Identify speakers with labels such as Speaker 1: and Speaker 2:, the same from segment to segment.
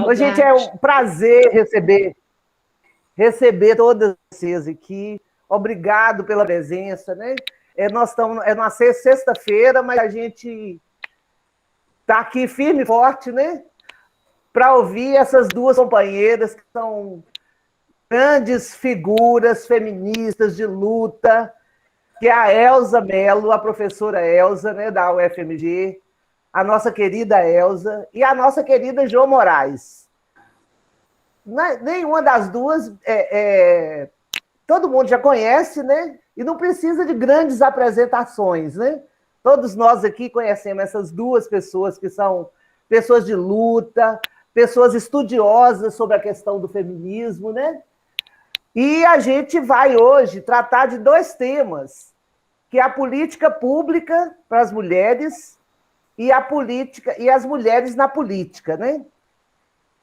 Speaker 1: Ô, gente, é um prazer receber todas vocês aqui. Obrigado pela presença, né? Nós estamos, numa sexta-feira, mas a gente está aqui firme e forte, né? Para ouvir essas duas companheiras que são grandes figuras feministas de luta, que é a Elza Mello, a professora Elza, né, da UFMG, a nossa querida Elza e a nossa querida Jo Moraes. Nenhuma das duas todo mundo já conhece, né? E não precisa de grandes apresentações, né? Todos nós aqui conhecemos essas duas pessoas que são pessoas de luta, pessoas estudiosas sobre a questão do feminismo, né? E a gente vai hoje tratar de dois temas, que é a política pública para as mulheres e a política e as mulheres na política, né?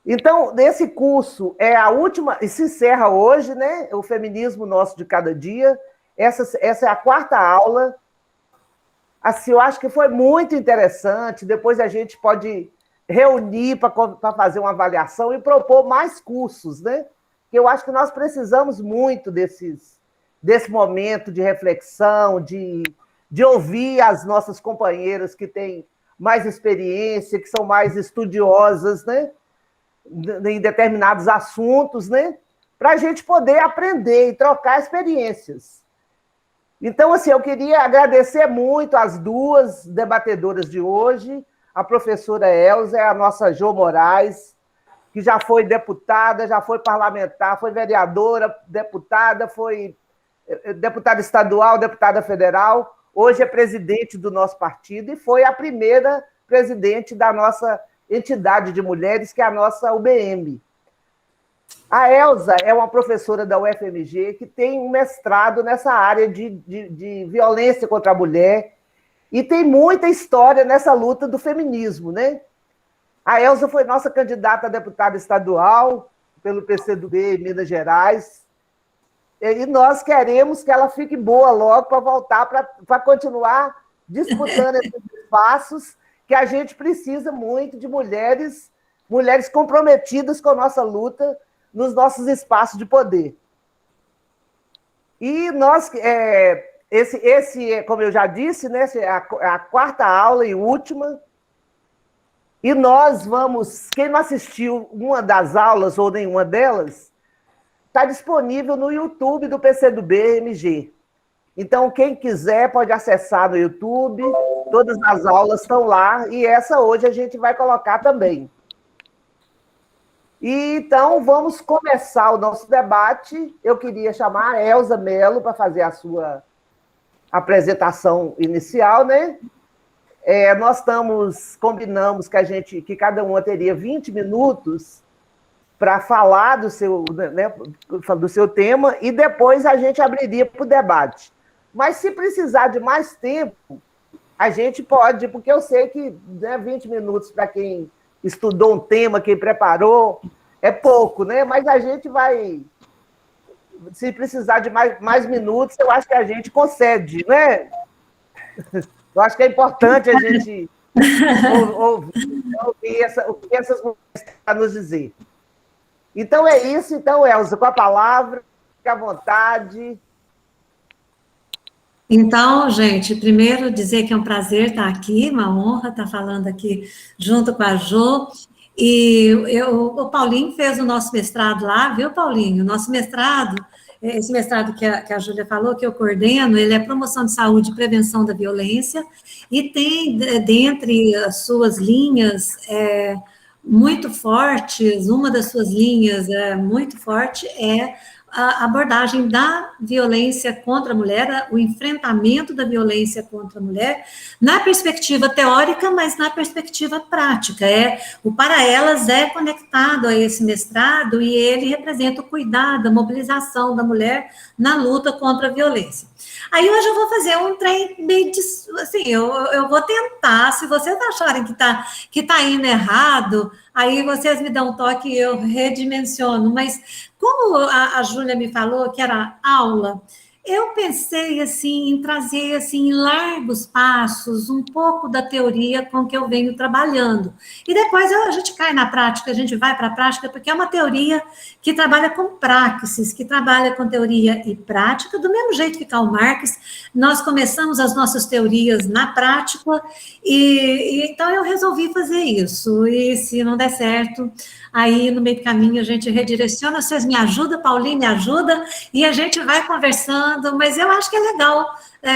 Speaker 1: Então, nesse curso é a última, e se encerra hoje, né? O Feminismo Nosso de Cada Dia. Essa é a quarta aula. Assim, eu acho que foi muito interessante. Depois a gente pode reunir para fazer uma avaliação e propor mais cursos, né? Porque eu acho que nós precisamos muito desse momento de reflexão, de ouvir as nossas companheiras que têm mais experiência, que são mais estudiosas, né? Em determinados assuntos, né? Para a gente poder aprender e trocar experiências. Então, assim, eu queria agradecer muito as duas debatedoras de hoje, a professora Elza e a nossa Jo Moraes, que já foi deputada, já foi parlamentar, foi vereadora, deputada, foi deputada estadual, deputada federal, hoje é presidente do nosso partido e foi a primeira presidente da nossa entidade de mulheres, que é a nossa UBM. A Elza é uma professora da UFMG que tem um mestrado nessa área de violência contra a mulher e tem muita história nessa luta do feminismo, né? A Elza foi nossa candidata a deputada estadual pelo PCdoB em Minas Gerais e nós queremos que ela fique boa logo para voltar, para continuar disputando esses espaços que a gente precisa muito de mulheres comprometidas com a nossa luta nos nossos espaços de poder. E nós, como eu já disse, né, é a quarta aula e última, e nós vamos, quem não assistiu uma das aulas ou nenhuma delas, está disponível no YouTube do PCdoB-MG. Então, quem quiser pode acessar no YouTube, todas as aulas estão lá, e essa hoje a gente vai colocar também. E, então, vamos começar o nosso debate. Eu queria chamar a Elza Mello para fazer a sua apresentação inicial, né? Nós combinamos que cada uma teria 20 minutos para falar do seu, né, do seu tema, e depois a gente abriria para o debate. Mas se precisar de mais tempo, a gente pode, porque eu sei que 20 minutos para quem estudou um tema, quem preparou, é pouco, né? Mas a gente vai... Se precisar de mais minutos, eu acho que a gente concede, né? Eu acho que é importante a gente ouvir o que essas mulheres têm para nos dizer. Então é isso. Então, Elza, com a palavra, fique à vontade.
Speaker 2: Então, gente, primeiro dizer que é um prazer estar aqui, uma honra estar falando aqui junto com a Jo. E o Paulinho fez o nosso mestrado lá, viu, Paulinho? O nosso mestrado, esse mestrado que a Júlia falou, que eu coordeno, ele é promoção de saúde e prevenção da violência, e tem, dentre as suas linhas muito fortes, uma das suas linhas muito forte é a abordagem da violência contra a mulher, o enfrentamento da violência contra a mulher, na perspectiva teórica, mas na perspectiva prática. O Para Elas é conectado a esse mestrado e ele representa o cuidado, a mobilização da mulher na luta contra a violência. Aí hoje eu vou fazer um trem meio de, assim, eu vou tentar, se vocês acharem que tá indo errado, aí vocês me dão um toque e eu redimensiono, mas como a Júlia me falou que era aula, eu pensei, assim, em trazer, assim, em largos passos, um pouco da teoria com que eu venho trabalhando. E depois a gente cai na prática, a gente vai para a prática, porque é uma teoria que trabalha com praxis, que trabalha com teoria e prática, do mesmo jeito que Karl Marx. Nós começamos as nossas teorias na prática, e então eu resolvi fazer isso. E se não der certo, aí no meio do caminho a gente redireciona, vocês me ajudam, Paulinho me ajuda, e a gente vai conversando, mas eu acho que é legal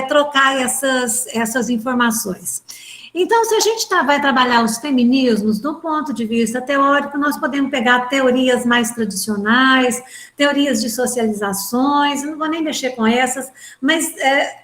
Speaker 2: trocar essas informações. Então, se a gente vai trabalhar os feminismos do ponto de vista teórico, nós podemos pegar teorias mais tradicionais, teorias de socializações, não vou nem mexer com essas, mas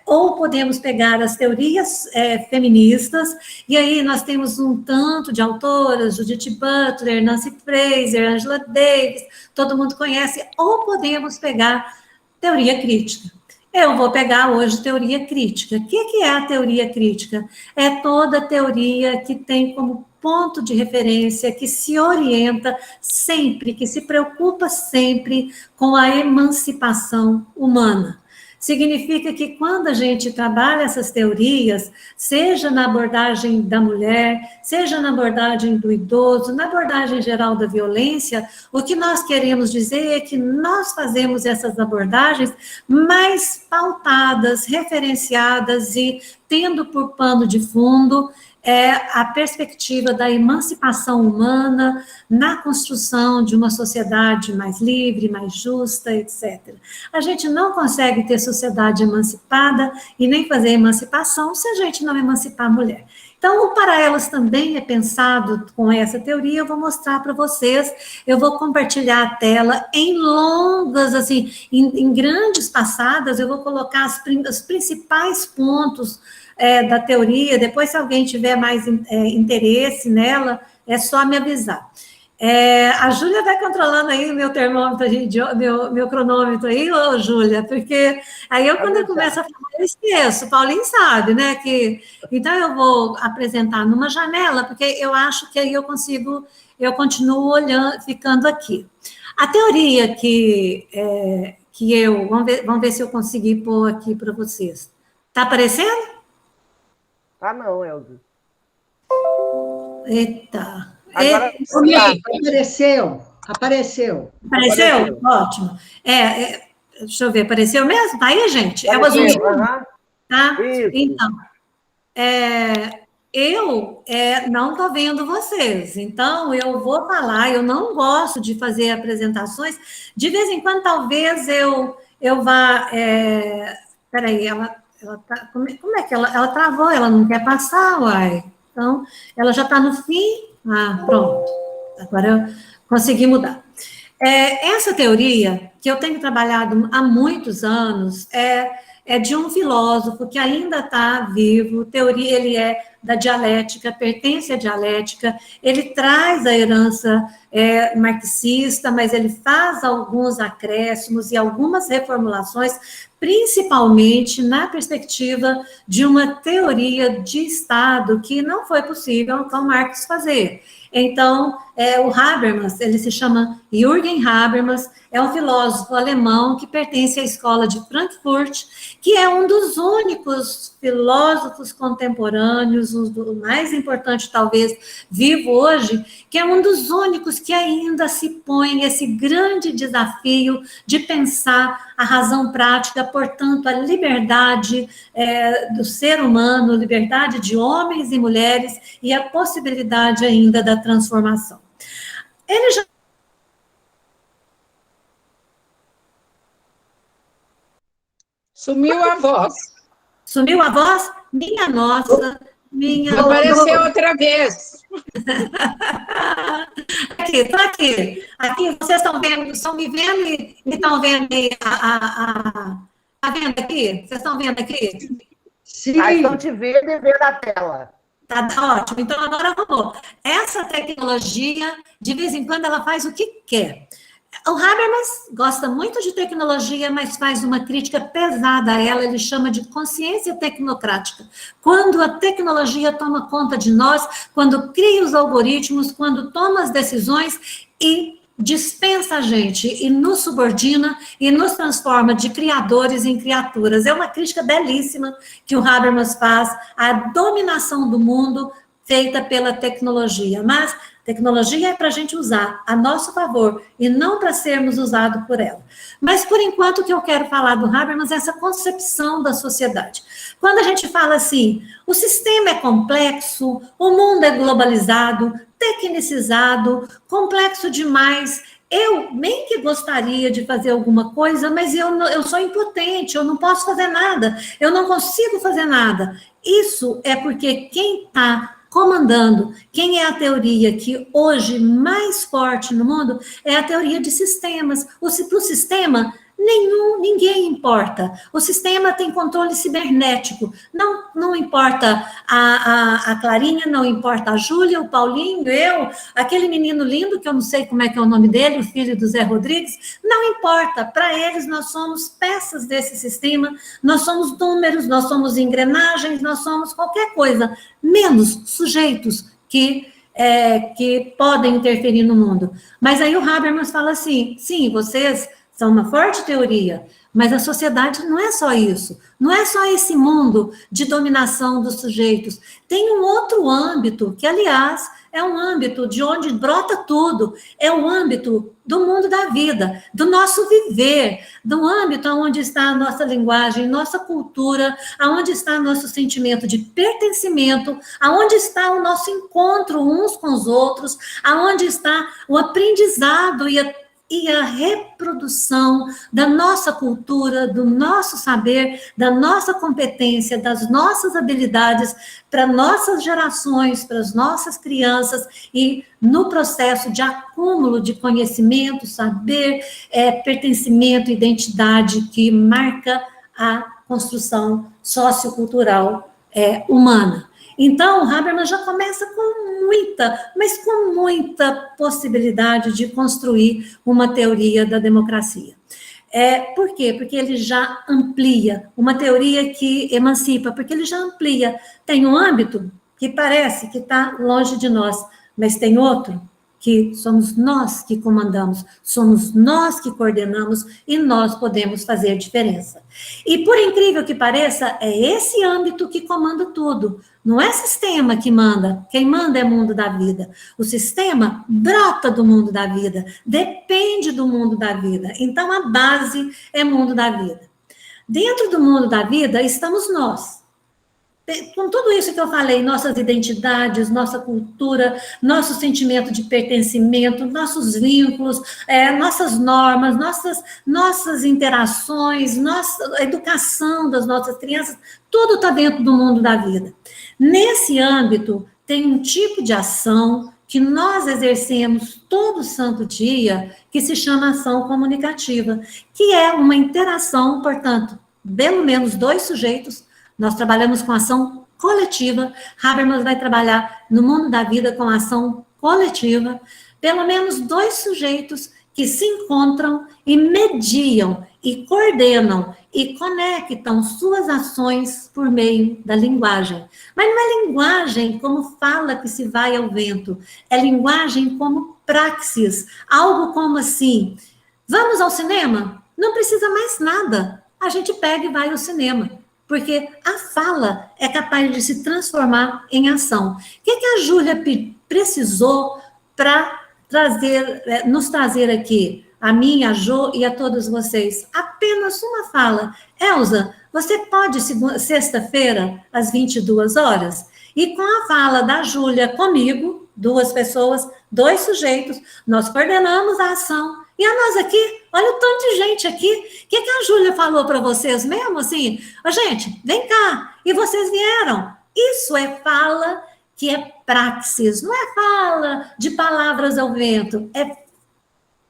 Speaker 2: ou podemos pegar as teorias feministas, e aí nós temos um tanto de autoras, Judith Butler, Nancy Fraser, Angela Davis, todo mundo conhece, ou podemos pegar teoria crítica. Eu vou pegar hoje teoria crítica. O que é a teoria crítica? É toda teoria que tem como ponto de referência, que se orienta sempre, que se preocupa sempre com a emancipação humana. Significa que quando a gente trabalha essas teorias, seja na abordagem da mulher, seja na abordagem do idoso, na abordagem geral da violência, o que nós queremos dizer é que nós fazemos essas abordagens mais pautadas, referenciadas e tendo por pano de fundo a perspectiva da emancipação humana na construção de uma sociedade mais livre, mais justa, etc. A gente não consegue ter sociedade emancipada e nem fazer emancipação se a gente não emancipar a mulher. Então, o Para-Elas também é pensado com essa teoria, eu vou mostrar para vocês, eu vou compartilhar a tela em longas, assim, em grandes passadas, eu vou colocar os principais pontos da teoria, depois se alguém tiver mais interesse nela, é só me avisar. A Júlia vai controlando aí o meu termômetro, meu cronômetro aí, ô Júlia, porque aí quando eu começo a falar, eu esqueço, o Paulinho sabe, né, então eu vou apresentar numa janela, porque eu acho que aí eu continuo olhando, ficando aqui. A teoria vamos ver se eu consegui pôr aqui para vocês. Está aparecendo?
Speaker 1: Ah, não, Elza.
Speaker 2: Eita.
Speaker 1: Agora,
Speaker 3: apareceu. Apareceu?
Speaker 2: Ótimo. Deixa eu ver, apareceu mesmo? Tá aí, gente?
Speaker 1: Apareceu,
Speaker 2: tá?
Speaker 1: Isso.
Speaker 2: Então, eu não estou vendo vocês, então eu vou falar, eu não gosto de fazer apresentações, de vez em quando talvez eu vá, peraí, ela tá, como é que ela travou, ela não quer passar, uai, então, ela já está no fim, pronto, agora eu consegui mudar. Essa teoria, que eu tenho trabalhado há muitos anos, é de um filósofo que ainda está vivo, ele é da dialética, pertence à dialética, ele traz a herança marxista, mas ele faz alguns acréscimos e algumas reformulações, principalmente na perspectiva de uma teoria de Estado que não foi possível Karl Marx fazer. Então, o Habermas, ele se chama Jürgen Habermas, é um filósofo alemão que pertence à escola de Frankfurt, que é um dos únicos filósofos contemporâneos, o mais importante talvez vivo hoje, que é um dos únicos que ainda se põe esse grande desafio de pensar a razão prática, portanto, a liberdade do ser humano, liberdade de homens e mulheres e a possibilidade ainda da transformação. Ele já
Speaker 3: Sumiu a voz.
Speaker 2: Sumiu a voz? Minha nossa, minha...
Speaker 3: Apareceu outra vez.
Speaker 2: Aqui, estou aqui. Aqui, vocês estão me vendo e estão vendo aí Está vendo aqui? Vocês estão vendo aqui?
Speaker 3: Sim.
Speaker 1: Estão te vendo e vendo a tela.
Speaker 2: Tá ótimo. Então, agora vamos. Essa tecnologia, de vez em quando, ela faz o que quer. O Habermas gosta muito de tecnologia, mas faz uma crítica pesada a ela, ele chama de consciência tecnocrática. Quando a tecnologia toma conta de nós, quando cria os algoritmos, quando toma as decisões e dispensa a gente e nos subordina e nos transforma de criadores em criaturas. É uma crítica belíssima que o Habermas faz à dominação do mundo feita pela tecnologia. Mas tecnologia é para a gente usar a nosso favor e não para sermos usados por ela. Mas, por enquanto, o que eu quero falar do Habermas é essa concepção da sociedade. Quando a gente fala assim, o sistema é complexo, o mundo é globalizado, tecnicizado, complexo demais, eu nem que gostaria de fazer alguma coisa, mas eu sou impotente, eu não posso fazer nada, eu não consigo fazer nada. Isso é porque quem está comandando, quem é a teoria que hoje mais forte no mundo é a teoria de sistemas. Para o sistema, ninguém importa. O sistema tem controle cibernético. Não importa a Clarinha, não importa a Júlia, o Paulinho, eu, aquele menino lindo, que eu não sei como é que é o nome dele, o filho do Zé Rodrigues, não importa. Para eles, nós somos peças desse sistema, nós somos números, nós somos engrenagens, nós somos qualquer coisa, menos sujeitos que podem interferir no mundo. Mas aí o Habermas fala assim, sim, vocês são uma forte teoria, mas a sociedade não é só isso, não é só esse mundo de dominação dos sujeitos. Tem um outro âmbito, que, aliás, é um âmbito de onde brota tudo, é o âmbito do mundo da vida, do nosso viver, do âmbito onde está a nossa linguagem, nossa cultura, aonde está nosso sentimento de pertencimento, aonde está o nosso encontro uns com os outros, aonde está o aprendizado e a reprodução da nossa cultura, do nosso saber, da nossa competência, das nossas habilidades para nossas gerações, para as nossas crianças, e no processo de acúmulo de conhecimento, saber, pertencimento, identidade, que marca a construção sociocultural humana. Então, o Habermas já começa com muita possibilidade de construir uma teoria da democracia. Por quê? Porque ele já amplia, uma teoria que emancipa, porque ele já amplia. Tem um âmbito que parece que está longe de nós, mas tem outro que somos nós que comandamos, somos nós que coordenamos e nós podemos fazer diferença. E, por incrível que pareça, é esse âmbito que comanda tudo. Não é sistema que manda, quem manda é mundo da vida. O sistema brota do mundo da vida, depende do mundo da vida. Então, a base é mundo da vida. Dentro do mundo da vida estamos nós. Com tudo isso que eu falei, nossas identidades, nossa cultura, nosso sentimento de pertencimento, nossos vínculos, nossas normas, nossas interações, nossa educação das nossas crianças, tudo está dentro do mundo da vida. Nesse âmbito, tem um tipo de ação que nós exercemos todo santo dia, que se chama ação comunicativa, que é uma interação, portanto, pelo menos 2 sujeitos. Nós trabalhamos com ação coletiva, Habermas vai trabalhar no mundo da vida com ação coletiva, pelo menos 2 sujeitos que se encontram e mediam, e coordenam, e conectam suas ações por meio da linguagem. Mas não é linguagem como fala que se vai ao vento, é linguagem como praxis, algo como assim, vamos ao cinema? Não precisa mais nada, a gente pega e vai ao cinema. Porque a fala é capaz de se transformar em ação. O que a Júlia precisou para nos trazer aqui, a mim, a Jo e a todos vocês? Apenas uma fala. Elza, você pode, sexta-feira, às 22 horas? E com a fala da Júlia comigo, 2 pessoas, 2 sujeitos, nós coordenamos a ação. E a nós aqui, olha o tanto de gente aqui. O que a Júlia falou para vocês mesmo? Assim, gente, vem cá. E vocês vieram. Isso é fala que é praxis. Não é fala de palavras ao vento. É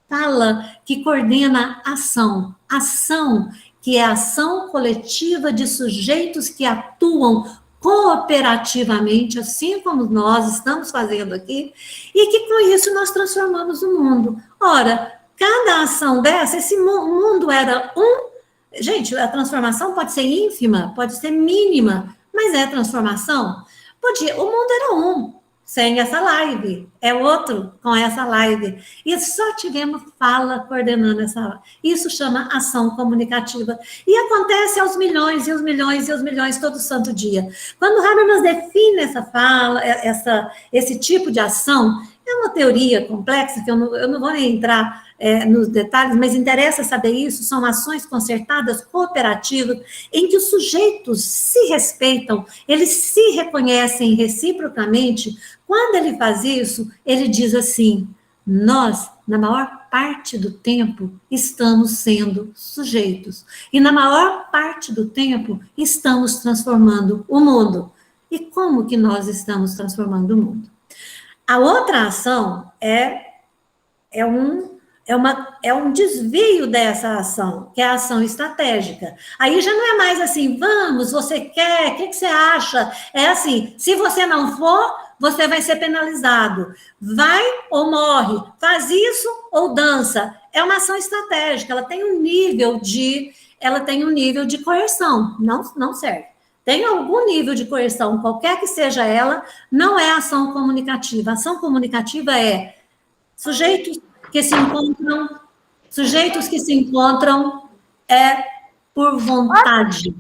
Speaker 2: fala que coordena ação. Ação que é ação coletiva de sujeitos que atuam cooperativamente, assim como nós estamos fazendo aqui, e que com isso nós transformamos o mundo. Ora, cada ação dessa, esse mundo era gente, a transformação pode ser ínfima, pode ser mínima, mas é transformação? O mundo era sem essa live, é outro com essa live. E só tivemos fala coordenando essa. Isso chama ação comunicativa. E acontece aos milhões e os milhões e os milhões todo santo dia. Quando Habermas define essa fala, esse tipo de ação, é uma teoria complexa, que eu não vou nem entrar nos detalhes, mas interessa saber isso, são ações concertadas, cooperativas, em que os sujeitos se respeitam, eles se reconhecem reciprocamente. Quando ele faz isso, ele diz assim, nós, na maior parte do tempo, estamos sendo sujeitos, e na maior parte do tempo, estamos transformando o mundo. E como que nós estamos transformando o mundo? A outra ação é um desvio dessa ação, que é a ação estratégica. Aí já não é mais assim, vamos, você quer, o que você acha? É assim, se você não for, você vai ser penalizado. Vai ou morre, faz isso ou dança. É uma ação estratégica, ela tem um nível de coerção, não serve. Tem algum nível de coerção, qualquer que seja ela, não é ação comunicativa. Ação comunicativa é sujeitos que se encontram por vontade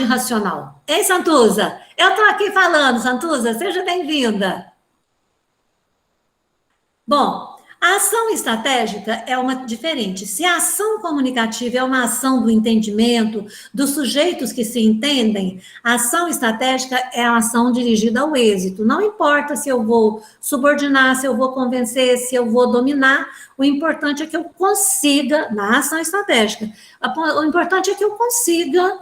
Speaker 2: racional. Ei, Santuza, eu estou aqui falando, Santuza, seja bem-vinda. Bom, a ação estratégica é uma diferente. Se a ação comunicativa é uma ação do entendimento, dos sujeitos que se entendem, a ação estratégica é a ação dirigida ao êxito. Não importa se eu vou subordinar, se eu vou convencer, se eu vou dominar, o importante é que eu consiga, na ação estratégica, o importante é que eu consiga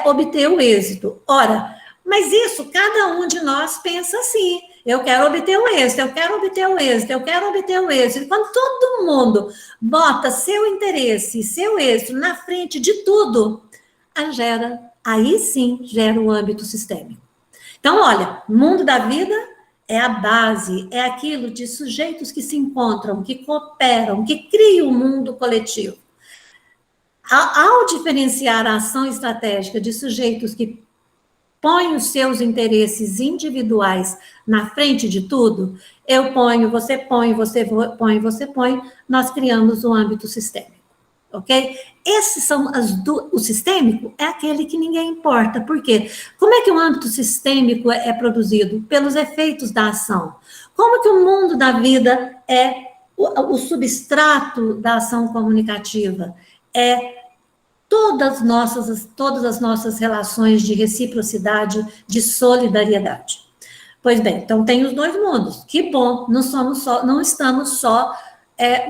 Speaker 2: obter o êxito. Ora, mas isso, cada um de nós pensa assim. Eu quero obter o êxito, eu quero obter o êxito, eu quero obter o êxito. Quando todo mundo bota seu interesse, seu êxito na frente de tudo, aí sim gera o âmbito sistêmico. Então, olha, o mundo da vida é a base, é aquilo de sujeitos que se encontram, que cooperam, que criam o mundo coletivo. Ao diferenciar a ação estratégica de sujeitos que põe os seus interesses individuais na frente de tudo, eu ponho, você põe, você põe, você põe, nós criamos um âmbito sistêmico, ok? Esses são o sistêmico é aquele que ninguém importa, por quê? Como é que o âmbito sistêmico é produzido? Pelos efeitos da ação. Como que o mundo da vida é o substrato da ação comunicativa? Todas as nossas relações de reciprocidade, de solidariedade. Pois bem, então tem os dois mundos. Que bom, não estamos só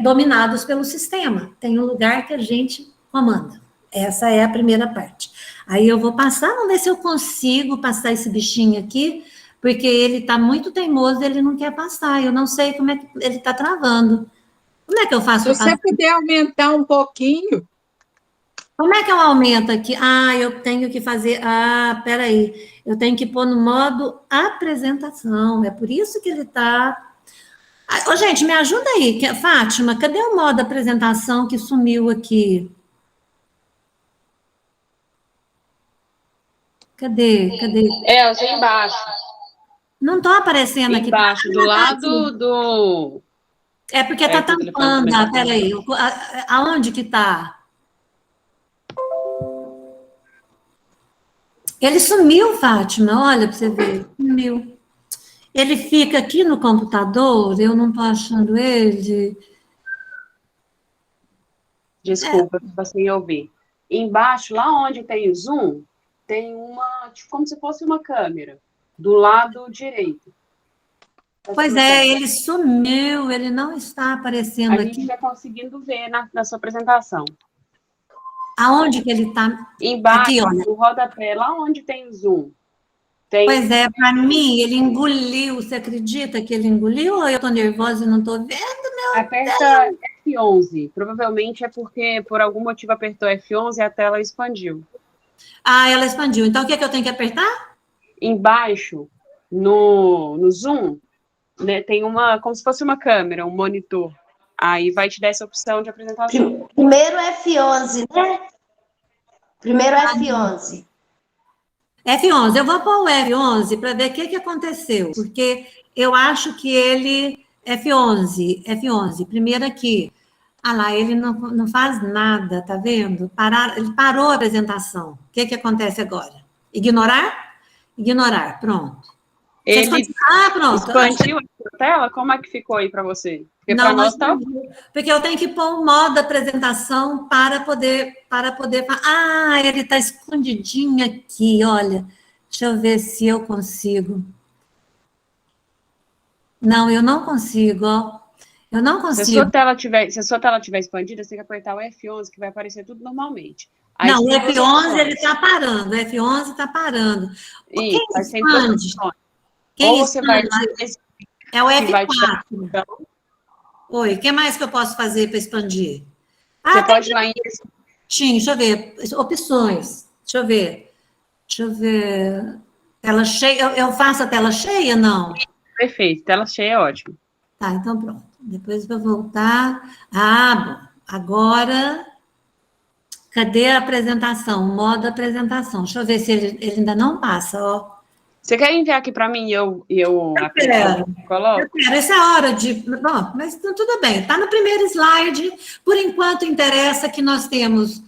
Speaker 2: dominados pelo sistema. Tem um lugar que a gente comanda. Essa é a primeira parte. Aí eu vou passar, vamos ver se eu consigo passar esse bichinho aqui, porque ele está muito teimoso, ele não quer passar. Eu não sei como é que ele está travando. Como é que eu faço?
Speaker 3: Se você puder aumentar um pouquinho...
Speaker 2: Como é que eu aumento aqui? Eu tenho que fazer... peraí. Eu tenho que pôr no modo apresentação. É por isso que ele está... gente, me ajuda aí. Fátima, cadê o modo apresentação que sumiu aqui? Cadê?
Speaker 4: Eu sei embaixo.
Speaker 2: Não estou aparecendo aqui.
Speaker 4: Embaixo, do lado do...
Speaker 2: É porque está tampando. Peraí. Aonde que está? Ele sumiu, Fátima, olha para você ver, sumiu. Ele fica aqui no computador, eu não estou achando ele.
Speaker 4: Desculpa, fico sem ouvir. Embaixo, lá onde tem o Zoom, tem uma, tipo, como se fosse uma câmera, do lado direito.
Speaker 2: Pois é, ele sumiu, ele não está aparecendo aqui. A gente
Speaker 4: está conseguindo ver na sua apresentação.
Speaker 2: Aonde que ele está?
Speaker 4: Embaixo, aqui, olha. No rodapé, lá onde tem o Zoom.
Speaker 2: Pois é, para mim, ele engoliu. Você acredita que ele engoliu ou eu estou nervosa e não estou vendo, meu
Speaker 4: Aperta Deus? F11. Provavelmente é porque, por algum motivo, apertou F11 e a tela expandiu.
Speaker 2: Ela expandiu. Então, o que é que eu tenho que apertar?
Speaker 4: Embaixo, no Zoom, né, tem uma, como se fosse uma câmera, um monitor. Aí vai te dar essa opção de apresentação.
Speaker 5: Primeiro F11, né? Primeiro F11.
Speaker 2: F11, eu vou pôr o F11 para ver o que aconteceu, porque eu acho que ele. F11, primeiro aqui. Ah lá, ele não faz nada, tá vendo? Ele parou a apresentação. O que acontece agora? Ignorar? Ignorar, pronto.
Speaker 4: Ele
Speaker 2: Pronto.
Speaker 4: expandiu a tela? Como é que ficou aí para você? Porque para nós tá.
Speaker 2: Porque eu tenho que pôr o modo da apresentação para poder falar. Ah, ele está escondidinho aqui, olha. Deixa eu ver se eu consigo. Não, eu não consigo, ó. Eu não consigo.
Speaker 4: Se a sua tela tiver expandida, você tem que apertar o F11, que vai aparecer tudo normalmente.
Speaker 2: Aí, não, o F11 ele está parando, o F11 está parando.
Speaker 4: Quem expande? Ou você vai lá,
Speaker 2: é o F4. Oi, o que mais que eu posso fazer para expandir?
Speaker 4: Você pode ir lá em...
Speaker 2: Deixa eu ver, opções, deixa eu ver, tela cheia, eu faço a tela cheia, não?
Speaker 4: Perfeito, tela cheia é ótimo.
Speaker 2: Tá, então pronto, depois eu vou voltar, bom, agora, cadê a apresentação, o modo apresentação, deixa eu ver se ele ainda não passa, ó.
Speaker 4: Você quer enviar aqui para mim e eu
Speaker 2: coloco? Eu quero, essa é a hora de... Bom, mas tudo bem, está no primeiro slide, por enquanto interessa que nós temos...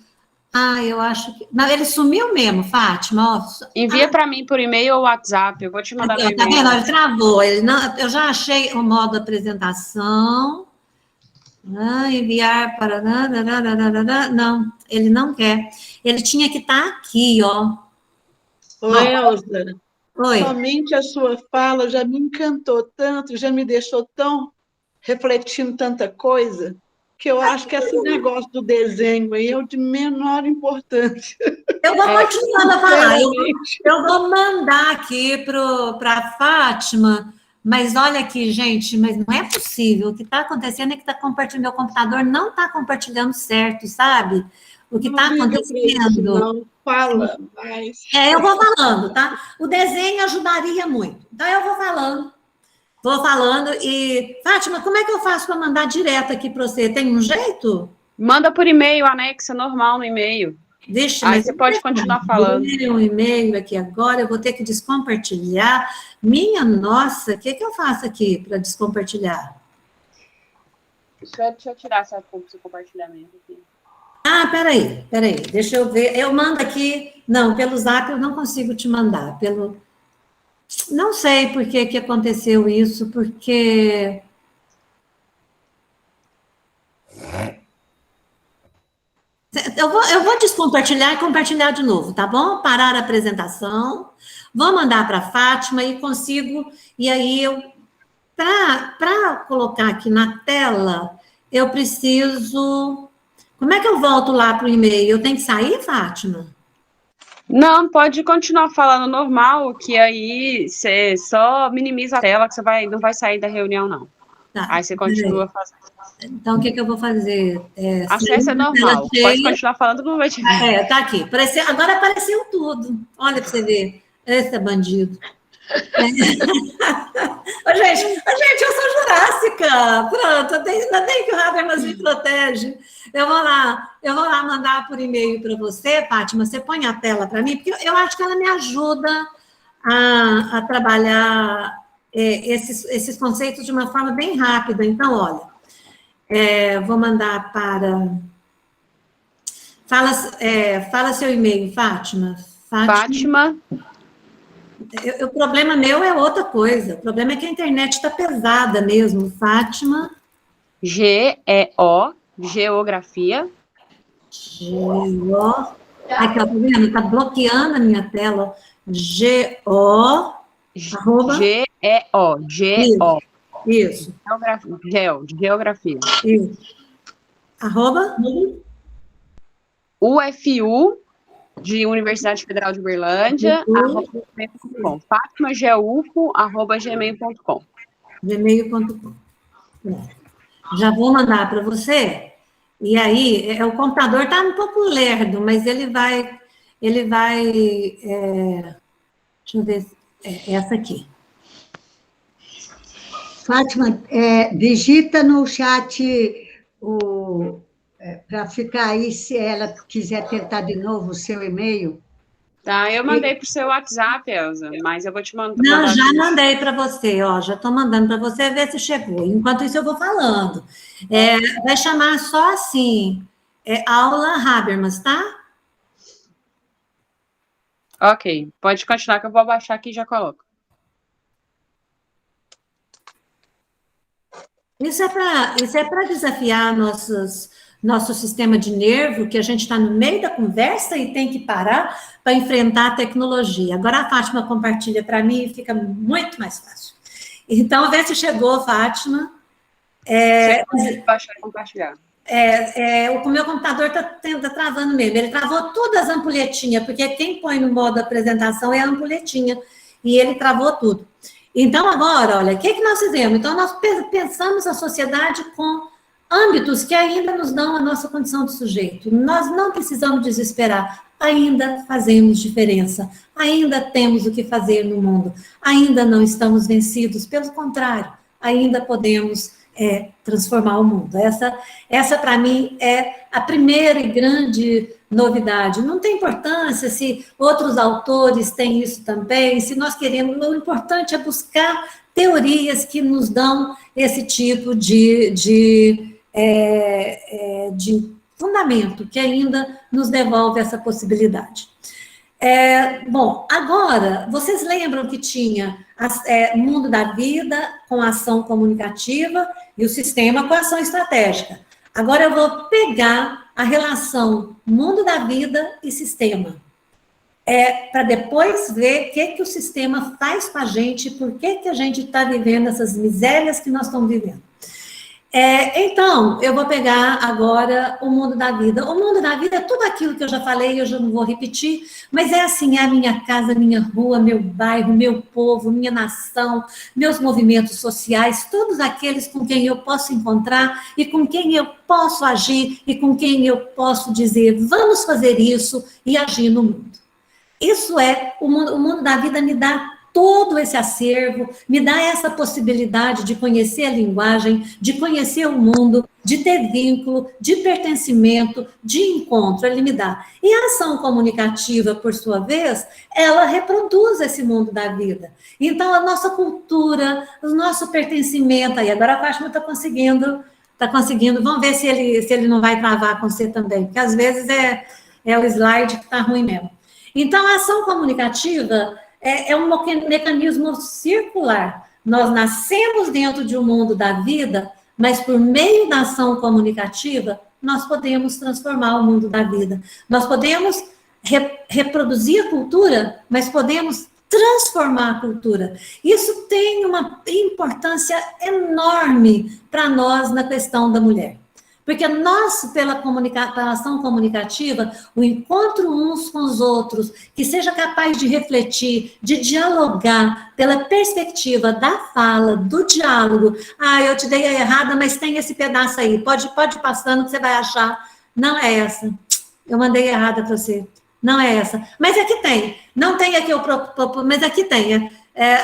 Speaker 2: eu acho que... Não, ele sumiu mesmo, Fátima. Ó.
Speaker 4: Envia para mim por e-mail ou WhatsApp, eu vou te mandar no e-mail.
Speaker 2: Tá vendo? Ele travou, eu já achei o modo apresentação. Enviar para... Não, ele não quer. Ele tinha que estar aqui, ó.
Speaker 5: Oi, Elza.
Speaker 2: Oi.
Speaker 5: Somente a sua fala já me encantou tanto, já me deixou tão refletindo tanta coisa, que eu acho que esse negócio do desenho aí é o de menor importância.
Speaker 2: Eu vou continuando a falar. Eu vou mandar aqui para a Fátima, mas olha aqui, gente, mas não é possível. O que está acontecendo é que meu computador não está compartilhando certo, sabe? O que está acontecendo...
Speaker 5: Não, fala mais.
Speaker 2: Eu vou falando, tá? O desenho ajudaria muito. Então, eu vou falando e... Fátima, como é que eu faço para mandar direto aqui para você? Tem um jeito?
Speaker 4: Manda por e-mail, anexa normal no e-mail. Aí você pode continuar falando.
Speaker 2: Um e-mail aqui agora, eu vou ter que descompartilhar. Minha nossa, o que eu faço aqui para descompartilhar?
Speaker 4: Deixa eu tirar essa foto do seu compartilhamento aqui.
Speaker 2: Peraí, deixa eu ver. Eu mando aqui. Não, pelo Zap eu não consigo te mandar. Não sei por que aconteceu isso, porque. Eu vou descompartilhar e compartilhar de novo, tá bom? Parar a apresentação, vou mandar para a Fátima e consigo. E aí, para colocar aqui na tela, eu preciso. Como é que eu volto lá para o e-mail? Eu tenho que sair, Fátima?
Speaker 4: Não, pode continuar falando normal, que aí você só minimiza a tela, que você não vai sair da reunião, não.
Speaker 2: Tá,
Speaker 4: aí você continua fazendo.
Speaker 2: Então, o que eu vou fazer?
Speaker 4: Acesso é normal, pode continuar falando, não vai te ver.
Speaker 2: Tá aqui. Agora apareceu tudo. Olha para você ver. Esse é bandido. Gente, eu sou jurássica. Pronto, ainda bem que o Habermas me protege. Eu vou lá mandar por e-mail para você, Fátima. Você põe a tela para mim, porque eu acho que ela me ajuda a trabalhar esses conceitos de uma forma bem rápida. Então, olha, vou mandar para... Fala seu e-mail, Fátima.
Speaker 4: Fátima.
Speaker 2: O problema meu é outra coisa. O problema é que a internet está pesada mesmo. Fátima.
Speaker 4: G-E-O, Geografia.
Speaker 2: Aqui, ó, tá vendo? Tá bloqueando a minha tela. G-O.
Speaker 4: G-E-O. G-O.
Speaker 2: Isso.
Speaker 4: Geografia.
Speaker 2: Isso. @
Speaker 4: UFU, de Universidade Federal de Uberlândia, @gmail.com. fatimageufo@gmail.com.
Speaker 2: gmail.com. Já vou mandar para você. E aí, o computador está um pouco lerdo, mas ele vai deixa eu ver, essa aqui.
Speaker 6: Fátima, digita no chat para ficar aí, se ela quiser tentar de novo o seu e-mail.
Speaker 4: Tá, eu mandei para o seu WhatsApp, Elza, mas eu vou te mandar.
Speaker 2: Não, já mandei para você, ó, já estou mandando para você ver se chegou. Enquanto isso, eu vou falando. Vai chamar só assim, aula Habermas, tá?
Speaker 4: Ok, pode continuar que eu vou abaixar aqui e já coloco.
Speaker 2: Isso é para desafiar nosso sistema de nervo, que a gente está no meio da conversa e tem que parar para enfrentar a tecnologia. Agora a Fátima compartilha para mim e fica muito mais fácil. Então, vê se chegou, Fátima.
Speaker 4: Baixar e compartilhar.
Speaker 2: O meu computador está travando mesmo. Ele travou todas as ampulhetinhas, porque quem põe no modo apresentação é a ampulhetinha. E ele travou tudo. Então, agora, olha, o que nós fizemos? Então, nós pensamos a sociedade com âmbitos que ainda nos dão a nossa condição de sujeito. Nós não precisamos desesperar, ainda fazemos diferença, ainda temos o que fazer no mundo, ainda não estamos vencidos, pelo contrário, ainda podemos transformar o mundo. Essa para mim, é a primeira e grande novidade. Não tem importância se outros autores têm isso também, se nós queremos, o importante é buscar teorias que nos dão esse tipo de fundamento, que ainda nos devolve essa possibilidade. Bom, agora, vocês lembram que tinha o mundo da vida com ação comunicativa e o sistema com ação estratégica. Agora eu vou pegar a relação mundo da vida e sistema, para depois ver o que o sistema faz com a gente, por que a gente está vivendo essas misérias que nós estamos vivendo. Então, eu vou pegar agora o mundo da vida. O mundo da vida é tudo aquilo que eu já falei, eu já não vou repetir, mas é assim, é a minha casa, minha rua, meu bairro, meu povo, minha nação, meus movimentos sociais, todos aqueles com quem eu posso encontrar e com quem eu posso agir e com quem eu posso dizer, vamos fazer isso e agir no mundo. Isso o mundo da vida me dá todo esse acervo, me dá essa possibilidade de conhecer a linguagem, de conhecer o mundo, de ter vínculo, de pertencimento, de encontro, ele me dá. E a ação comunicativa, por sua vez, ela reproduz esse mundo da vida. Então, a nossa cultura, o nosso pertencimento, aí agora a Fátima está conseguindo, vamos ver se ele não vai travar com você também, porque às vezes é o slide que está ruim mesmo. Então, a ação comunicativa é um mecanismo circular. Nós nascemos dentro de um mundo da vida, mas por meio da ação comunicativa, nós podemos transformar o mundo da vida. Nós podemos reproduzir a cultura, mas podemos transformar a cultura. Isso tem uma importância enorme para nós na questão da mulher. Porque nós, pela ação comunicativa, o encontro uns com os outros, que seja capaz de refletir, de dialogar pela perspectiva da fala, do diálogo. Eu te dei a errada, mas tem esse pedaço aí. Pode ir passando que você vai achar. Não é essa. Eu mandei errada para você. Não é essa. Mas aqui tem. Não tem aqui, mas aqui tem.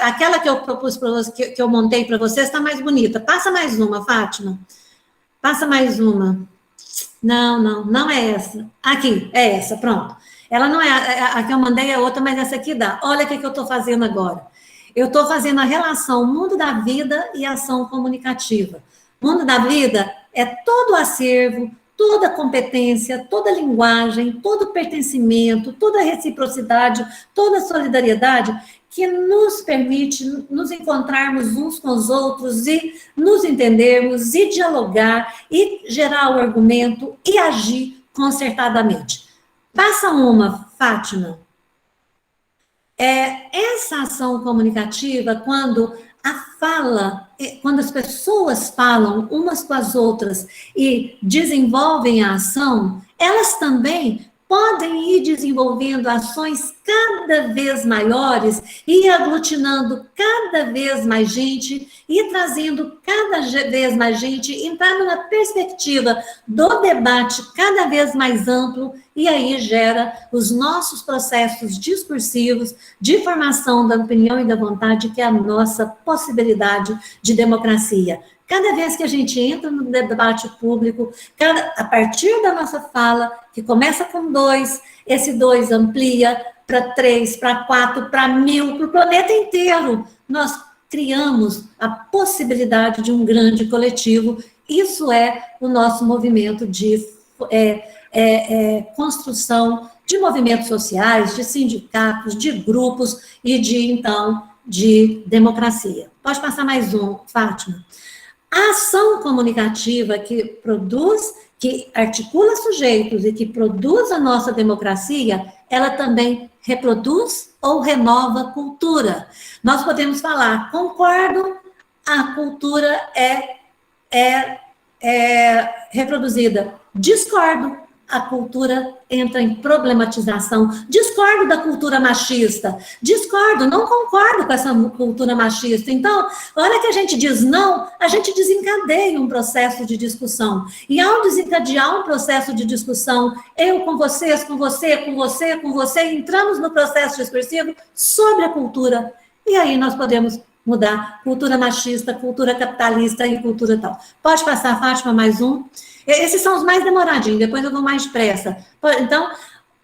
Speaker 2: Aquela que eu propus para você, que eu montei para vocês, está mais bonita. Passa mais uma, Fátima. Passa mais uma. Não é essa. Aqui, é essa, pronto. Ela não é, a que eu mandei é outra, mas essa aqui dá. Olha o que eu estou fazendo agora. Eu estou fazendo a relação mundo da vida e ação comunicativa. Mundo da vida é todo o acervo, toda a competência, toda a linguagem, todo o pertencimento, toda a reciprocidade, toda a solidariedade que nos permite nos encontrarmos uns com os outros e nos entendermos e dialogar e gerar o argumento e agir concertadamente. Passa uma, Fátima. Essa ação comunicativa, quando as pessoas falam umas com as outras e desenvolvem a ação, elas também podem ir desenvolvendo ações cada vez maiores e aglutinando cada vez mais gente e trazendo cada vez mais gente, entrar numa perspectiva do debate cada vez mais amplo e aí gera os nossos processos discursivos de formação da opinião e da vontade, que é a nossa possibilidade de democracia. Cada vez que a gente entra no debate público, a partir da nossa fala, que começa com 2, esse 2 amplia para 3, para 4, para 1000, para o planeta inteiro. Nós criamos a possibilidade de um grande coletivo. Isso é o nosso movimento de construção de movimentos sociais, de sindicatos, de grupos e então, de democracia. Pode passar mais um, Fátima. A ação comunicativa que produz, que articula sujeitos e que produz a nossa democracia, ela também reproduz ou renova a cultura. Nós podemos falar, concordo, a cultura é reproduzida. Discordo, a cultura entra em problematização. Discordo da cultura machista. Discordo, não concordo com essa cultura machista. Então, a hora que a gente diz não, a gente desencadeia um processo de discussão. E ao desencadear um processo de discussão, eu com vocês, com você, com você, com você, entramos no processo discursivo sobre a cultura. E aí nós podemos mudar cultura machista, cultura capitalista e cultura tal. Pode passar, Fátima, mais um. Esses são os mais demoradinhos, depois eu vou mais depressa. Então,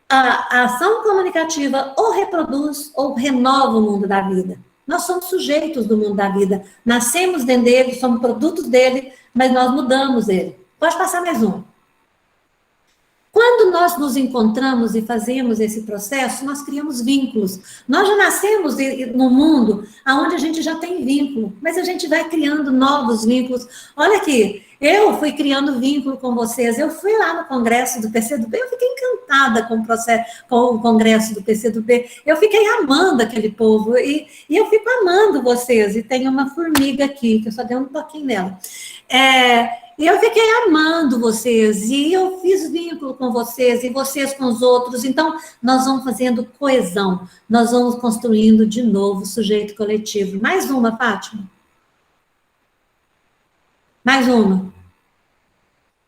Speaker 2: a ação comunicativa ou reproduz ou renova o mundo da vida. Nós somos sujeitos do mundo da vida. Nascemos dentro dele, somos produtos dele, mas nós mudamos ele. Pode passar mais um. Quando nós nos encontramos e fazemos esse processo, nós criamos vínculos. Nós já nascemos no mundo onde a gente já tem vínculo, mas a gente vai criando novos vínculos. Olha aqui, eu fui criando vínculo com vocês. Eu fui lá no congresso do PCdoB, eu fiquei encantada com o congresso do PCdoB. Eu fiquei amando aquele povo e eu fico amando vocês. E tem uma formiga aqui, que eu só dei um toquinho nela. E eu fiquei amando vocês, e eu fiz vínculo com vocês, e vocês com os outros. Então, nós vamos fazendo coesão, nós vamos construindo de novo o sujeito coletivo. Mais uma, Fátima? Mais uma.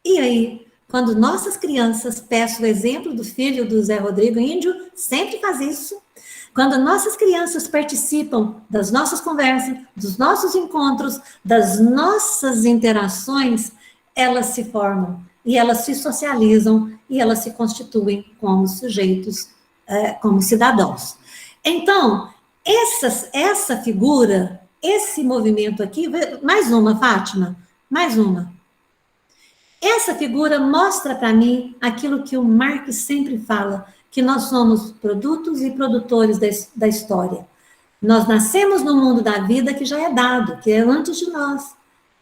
Speaker 2: E aí, quando nossas crianças, peço o exemplo do filho do Zé Rodrigo Índio, sempre faz isso. Quando nossas crianças participam das nossas conversas, dos nossos encontros, das nossas interações, elas se formam, e elas se socializam, e elas se constituem como sujeitos, como cidadãos. Então, essa figura, esse movimento aqui, mais uma, Fátima, mais uma. Essa figura mostra para mim aquilo que o Marx sempre fala, que nós somos produtos e produtores da história. Nós nascemos no mundo da vida que já é dado, que é antes de nós,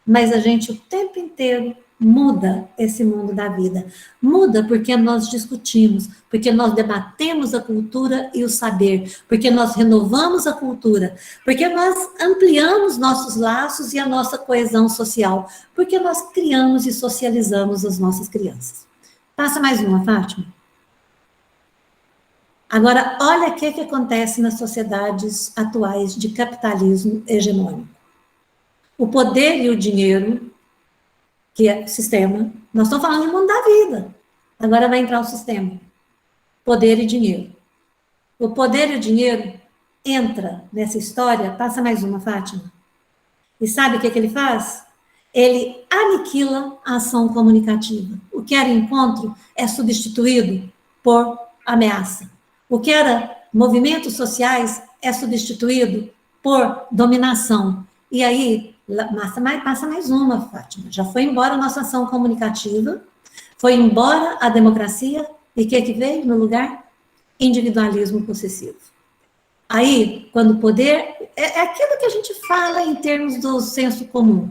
Speaker 2: mas a gente o tempo inteiro muda esse mundo da vida. Muda porque nós discutimos, porque nós debatemos a cultura e o saber, porque nós renovamos a cultura, porque nós ampliamos nossos laços e a nossa coesão social, porque nós criamos e socializamos as nossas crianças. Passa mais uma, Fátima. Agora, olha o que acontece nas sociedades atuais de capitalismo hegemônico. O poder e o dinheiro, que é o sistema, nós estamos falando do mundo da vida. Agora vai entrar o sistema. Poder e dinheiro. O poder e o dinheiro entra nessa história, passa mais uma, Fátima. E sabe o que ele faz? Ele aniquila a ação comunicativa. O que era encontro é substituído por ameaça. O que era movimentos sociais é substituído por dominação. E aí, passa mais uma, Fátima. Já foi embora a nossa ação comunicativa, foi embora a democracia, e o que veio no lugar? Individualismo possessivo. Aí, quando o poder... É aquilo que a gente fala em termos do senso comum.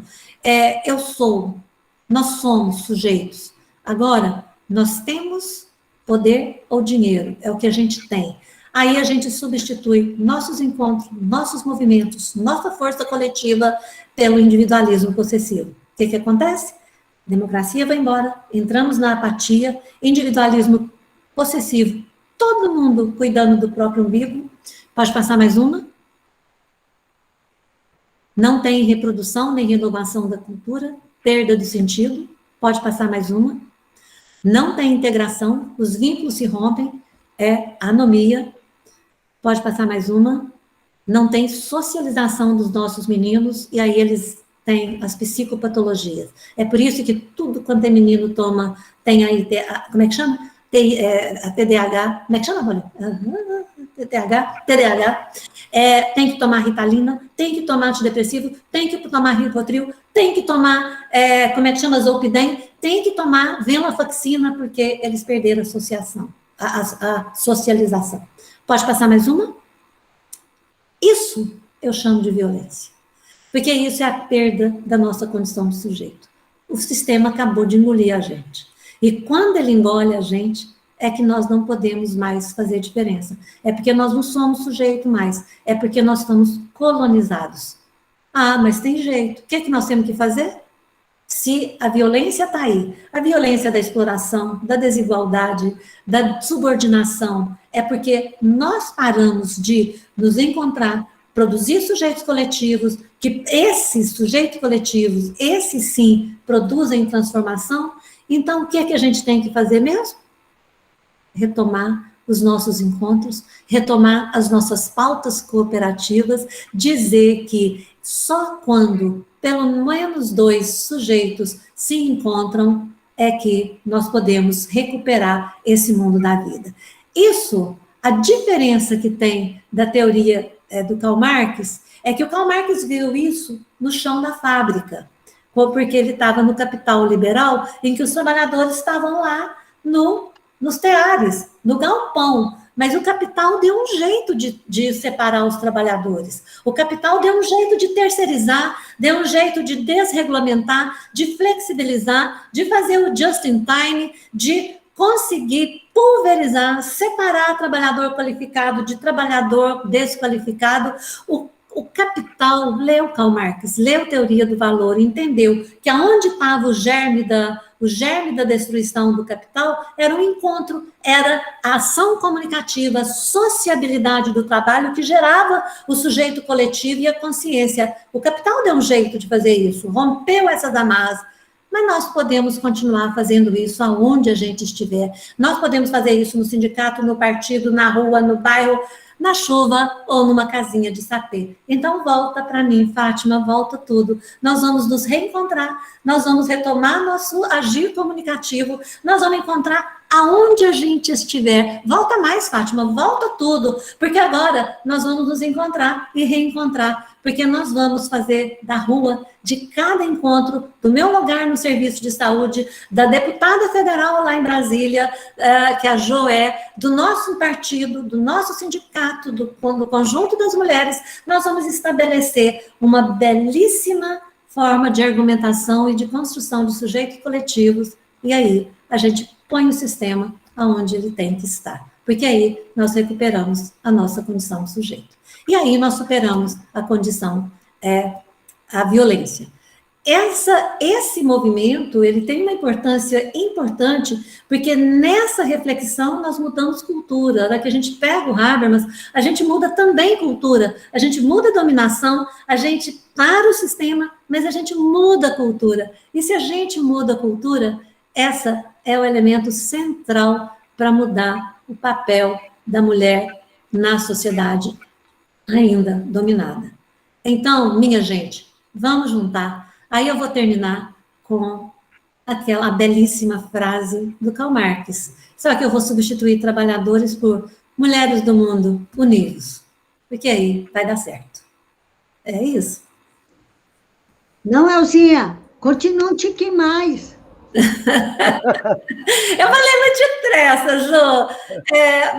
Speaker 2: Eu sou, nós somos sujeitos. Agora, nós temos poder ou dinheiro, é o que a gente tem. Aí a gente substitui nossos encontros, nossos movimentos, nossa força coletiva pelo individualismo possessivo. O que acontece? Democracia vai embora, entramos na apatia, individualismo possessivo, todo mundo cuidando do próprio umbigo. Pode passar mais uma? Não tem reprodução nem renovação da cultura, perda do sentido. Pode passar mais uma? Não tem integração, os vínculos se rompem, anomia. Pode passar mais uma? Não tem socialização dos nossos meninos, e aí eles têm as psicopatologias. É por isso que tudo quanto é menino tem aí, como é que chama? A TDAH, como é que chama, Rolha? TDAH, tem que tomar Ritalina, tem que tomar antidepressivo, tem que tomar Rivotril, tem que tomar, Zolpidem, tem que tomar venlafaxina, porque eles perderam a associação, a socialização. Pode passar mais uma? Isso eu chamo de violência, porque isso é a perda da nossa condição de sujeito. O sistema acabou de engolir a gente. E quando ele engole a gente, é que nós não podemos mais fazer diferença. É porque nós não somos sujeito mais. É porque nós estamos colonizados. Ah, mas tem jeito. O que é que nós temos que fazer? Se a violência está aí, a violência da exploração, da desigualdade, da subordinação, é porque nós paramos de nos encontrar, produzir sujeitos coletivos, que esses sujeitos coletivos, esses sim, produzem transformação. Então, o que é que a gente tem que fazer mesmo? Retomar os nossos encontros, retomar as nossas pautas cooperativas, dizer que só quando pelo menos 2 sujeitos se encontram é que nós podemos recuperar esse mundo da vida. Isso, a diferença que tem da teoria do Karl Marx, é que o Karl Marx viu isso no chão da fábrica, porque ele estava no Capital Liberal, em que os trabalhadores estavam lá nos teares, no galpão, mas o capital deu um jeito de separar os trabalhadores, o capital deu um jeito de terceirizar, deu um jeito de desregulamentar, de flexibilizar, de fazer o just in time, de conseguir pulverizar, separar trabalhador qualificado de trabalhador desqualificado. O capital leu Karl Marx, leu Teoria do Valor, entendeu que aonde estava o germe da destruição do capital era um encontro, era a ação comunicativa, a sociabilidade do trabalho que gerava o sujeito coletivo e a consciência. O capital deu um jeito de fazer isso, rompeu essas amarras, mas nós podemos continuar fazendo isso aonde a gente estiver. Nós podemos fazer isso no sindicato, no partido, na rua, no bairro, na chuva ou numa casinha de sapê. Então, volta para mim, Fátima, volta tudo. Nós vamos nos reencontrar, nós vamos retomar nosso agir comunicativo, nós vamos encontrar aonde a gente estiver. Volta mais, Fátima, volta tudo, porque agora nós vamos nos encontrar e reencontrar, porque nós vamos fazer da rua, de cada encontro, do meu lugar no serviço de saúde, da deputada federal lá em Brasília, que a Jo é, do nosso partido, do nosso sindicato, do conjunto das mulheres, nós vamos estabelecer uma belíssima forma de argumentação e de construção de sujeitos coletivos, e aí a gente põe o sistema aonde ele tem que estar, porque aí nós recuperamos a nossa condição de sujeito. E aí nós superamos a condição, a violência. Esse movimento, ele tem uma importância importante, porque nessa reflexão nós mudamos cultura. Na hora que a gente pega o Habermas, a gente muda também cultura, a gente muda a dominação, a gente para o sistema, mas a gente muda a cultura. E se a gente muda a cultura, essa é o elemento central para mudar o papel da mulher na sociedade ainda dominada. Então, minha gente, vamos juntar. Aí eu vou terminar com aquela belíssima frase do Karl Marx. Só que eu vou substituir trabalhadores por mulheres do mundo unidos. Porque aí vai dar certo. É isso.
Speaker 6: Não, Elzinha, continua um tiquinho mais.
Speaker 2: Eu falei muito depressa, Jo.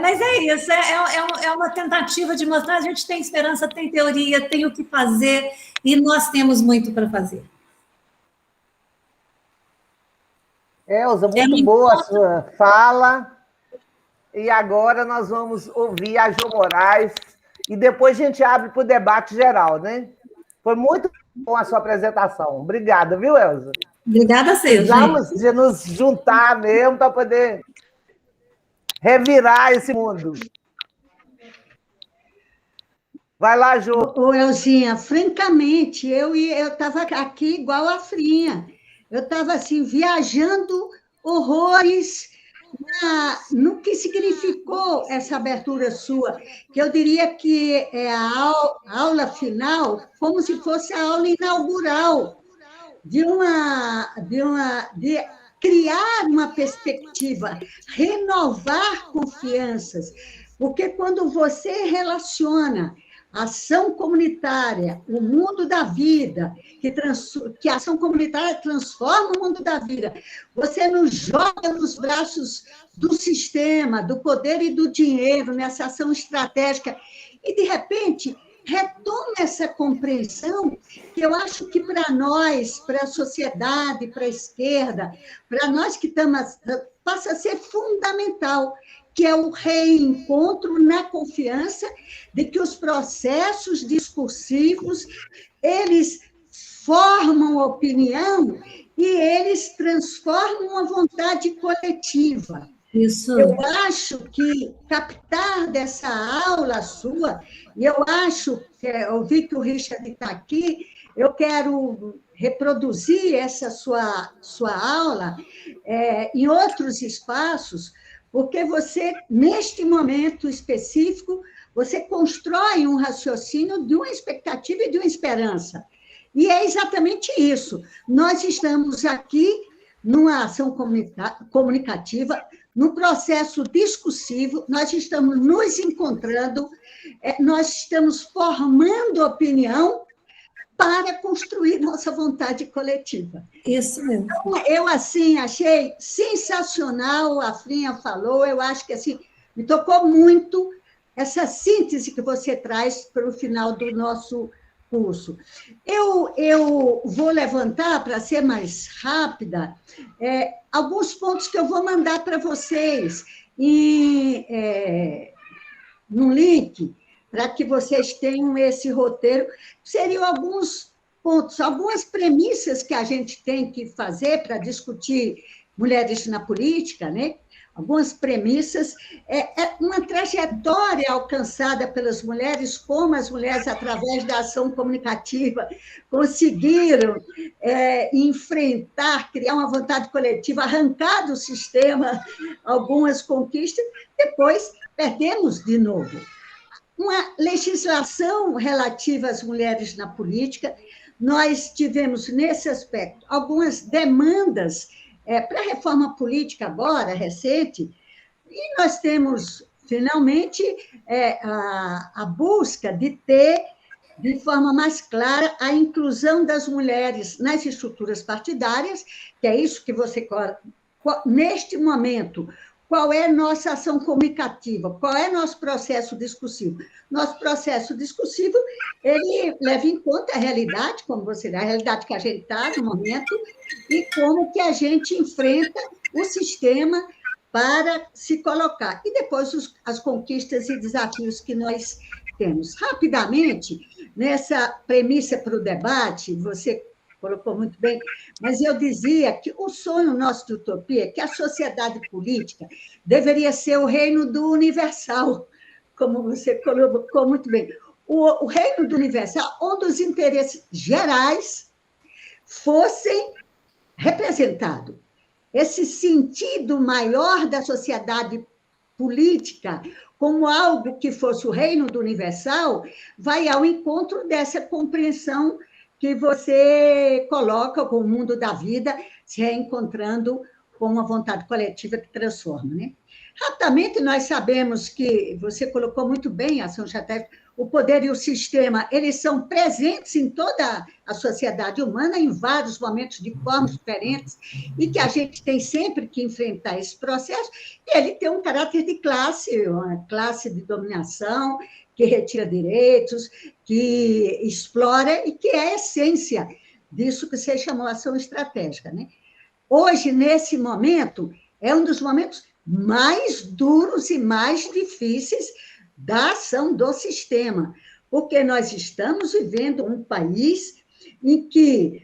Speaker 2: Mas é isso, é uma tentativa de mostrar, a gente tem esperança, tem teoria, tem o que fazer, e nós temos muito para fazer.
Speaker 1: Elza, muito boa a sua fala. E agora nós vamos ouvir a Jo Moraes, e depois a gente abre para o debate geral, né? Foi muito bom a sua apresentação. Obrigada, viu, Elza?
Speaker 2: Obrigada a vocês.
Speaker 1: Precisamos de nos juntar mesmo para poder revirar esse mundo. Vai lá, Jo.
Speaker 6: Ô, Elzinha, francamente, eu estava aqui igual a Frinha. Eu estava, assim, viajando horrores no que significou essa abertura sua, que eu diria que é a aula final, como se fosse a aula inaugural de criar uma perspectiva, renovar confianças, Porque quando você relaciona a ação comunitária, o mundo da vida, que a ação comunitária transforma o mundo da vida, você nos joga nos braços do sistema, do poder e do dinheiro, nessa ação estratégica, e, de repente, retoma essa compreensão que eu acho que para nós, para a sociedade, para a esquerda, para nós que estamos, passa a ser fundamental, que é o reencontro na confiança de que os processos discursivos, eles formam opinião e eles transformam a vontade coletiva.
Speaker 2: Isso.
Speaker 6: Eu acho que captar dessa aula sua, e eu acho, eu vi que o Richard está aqui, eu quero reproduzir essa sua aula em outros espaços, porque você, neste momento específico, você constrói um raciocínio de uma expectativa e de uma esperança. E é exatamente isso. Nós estamos aqui numa ação comunicativa, num processo discursivo, nós estamos nos encontrando, nós estamos formando opinião para construir nossa vontade coletiva.
Speaker 2: Isso mesmo.
Speaker 6: Então, eu, assim, achei sensacional, a Frinha falou, eu acho que, assim, me tocou muito essa síntese que você traz para o final do nosso curso. Eu vou levantar, para ser mais rápida, alguns pontos que eu vou mandar para vocês num link, para que vocês tenham esse roteiro. Seriam alguns pontos, algumas premissas que a gente tem que fazer para discutir mulheres na política, né? Algumas premissas, uma trajetória alcançada pelas mulheres, como as mulheres, através da ação comunicativa, conseguiram enfrentar, criar uma vontade coletiva, arrancar do sistema algumas conquistas, depois perdemos de novo. Uma legislação relativa às mulheres na política, nós tivemos, nesse aspecto, algumas demandas para a reforma política agora, recente, e nós temos, finalmente, a busca de ter, de forma mais clara, a inclusão das mulheres nas estruturas partidárias, que é isso que você... Neste momento, qual é nossa ação comunicativa? Qual é nosso processo discursivo? Nosso processo discursivo, ele leva em conta a realidade, como você dá, a realidade que a gente está no momento, e como que a gente enfrenta o sistema para se colocar. E depois as conquistas e desafios que nós temos. Rapidamente, nessa premissa para o debate, você colocou muito bem, mas eu dizia que o sonho nosso de utopia é que a sociedade política deveria ser o reino do universal, como você colocou muito bem. O reino do universal, onde os interesses gerais fossem representados. Esse sentido maior da sociedade política, como algo que fosse o reino do universal, vai ao encontro dessa compreensão que você coloca com o mundo da vida, se reencontrando com uma vontade coletiva que transforma, né? Rapidamente, nós sabemos que, você colocou muito bem, a ação estratégica, o poder e o sistema, eles são presentes em toda a sociedade humana, em vários momentos, de formas diferentes, e que a gente tem sempre que enfrentar esse processo, e ele tem um caráter de classe, uma classe de dominação, que retira direitos, que explora, e que é a essência disso que você chamou ação estratégica, né? Hoje, nesse momento, é um dos momentos mais duros e mais difíceis da ação do sistema, porque nós estamos vivendo um país em que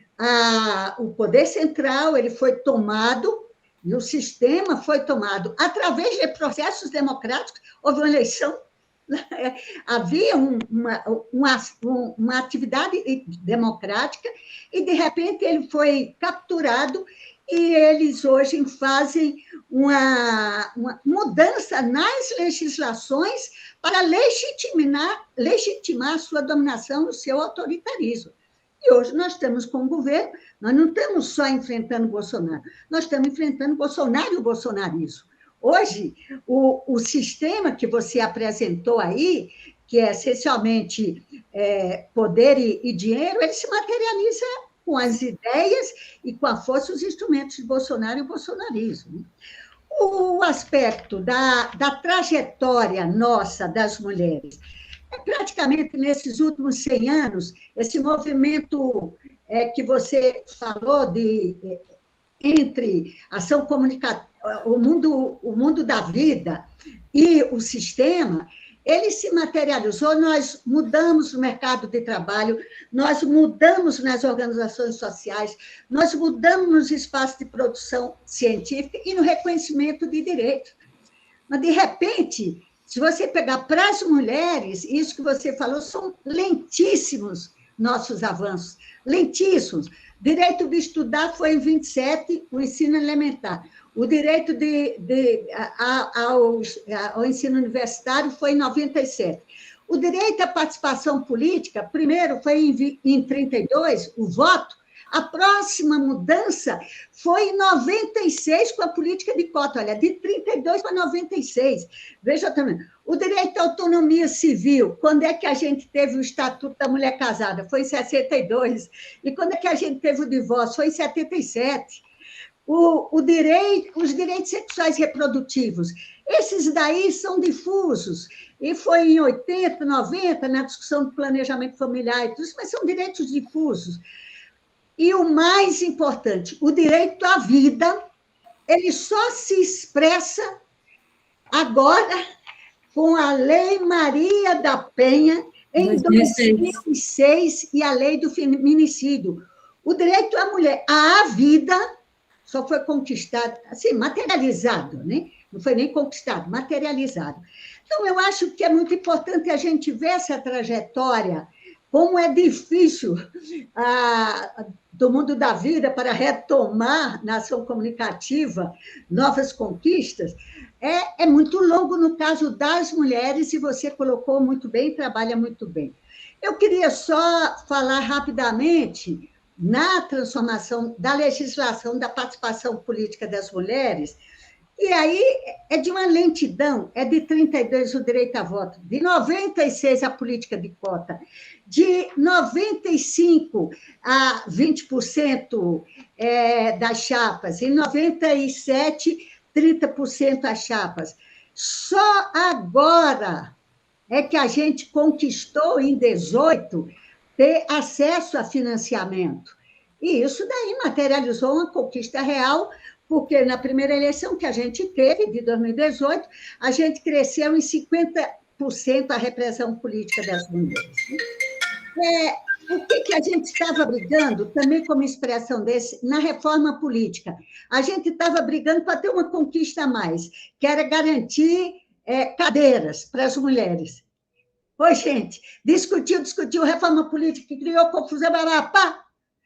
Speaker 6: o poder central ele foi tomado, e o sistema foi tomado através de processos democráticos. Houve uma eleição, havia uma atividade democrática, e, de repente, ele foi capturado, e eles hoje fazem uma mudança nas legislações para legitimar a sua dominação, o seu autoritarismo. E hoje nós estamos com o governo, nós não estamos só enfrentando Bolsonaro, nós estamos enfrentando Bolsonaro e o bolsonarismo. Hoje, o sistema que você apresentou aí, que é essencialmente poder e dinheiro, ele se materializa com as ideias e com a força dos instrumentos de Bolsonaro e o bolsonarismo. O aspecto da trajetória nossa, das mulheres, praticamente nesses últimos 100 anos, esse movimento que você falou entre ação comunicativa, o mundo da vida e o sistema, ele se materializou, nós mudamos no mercado de trabalho, nós mudamos nas organizações sociais, nós mudamos nos espaços de produção científica e no reconhecimento de direitos. Mas, de repente, se você pegar para as mulheres, isso que você falou, são lentíssimos nossos avanços, lentíssimos. Direito de estudar foi em 27, o ensino elementar. O direito ao ensino universitário foi em 97. O direito à participação política, primeiro, foi em 32, o voto. A próxima mudança foi em 96, com a política de cota, olha, de 32 para 96. Veja também, o direito à autonomia civil, quando é que a gente teve o Estatuto da Mulher Casada? Foi em 62. E quando é que a gente teve o divórcio? Foi em 77. Os direitos sexuais reprodutivos, esses daí são difusos, e foi em 80, 90, na discussão do planejamento familiar e tudo isso, mas são direitos difusos. E o mais importante, o direito à vida, ele só se expressa agora com a Lei Maria da Penha, em 2006, e a Lei do Feminicídio. O direito à mulher à vida só foi conquistado, assim, materializado, né? Não foi nem conquistado, materializado. Então, eu acho que é muito importante a gente ver essa trajetória, como é difícil do mundo da vida para retomar na ação comunicativa novas conquistas. É muito longo no caso das mulheres, e você colocou muito bem, trabalha muito bem. Eu queria só falar rapidamente na transformação da legislação da participação política das mulheres, e aí é de uma lentidão, é de 32 o direito a voto, de 96 a política de cota, de 95 a 20% das chapas, em 97, 30% as chapas. Só agora é que a gente conquistou, em 18, ter acesso a financiamento. E isso daí materializou uma conquista real, porque na primeira eleição que a gente teve, de 2018, a gente cresceu em 50% a repressão política das mulheres. O que a gente estava brigando, também como expressão desse, na reforma política? A gente estava brigando para ter uma conquista a mais, que era garantir cadeiras para as mulheres. Oi, gente, discutiu reforma política, criou confusão, pá.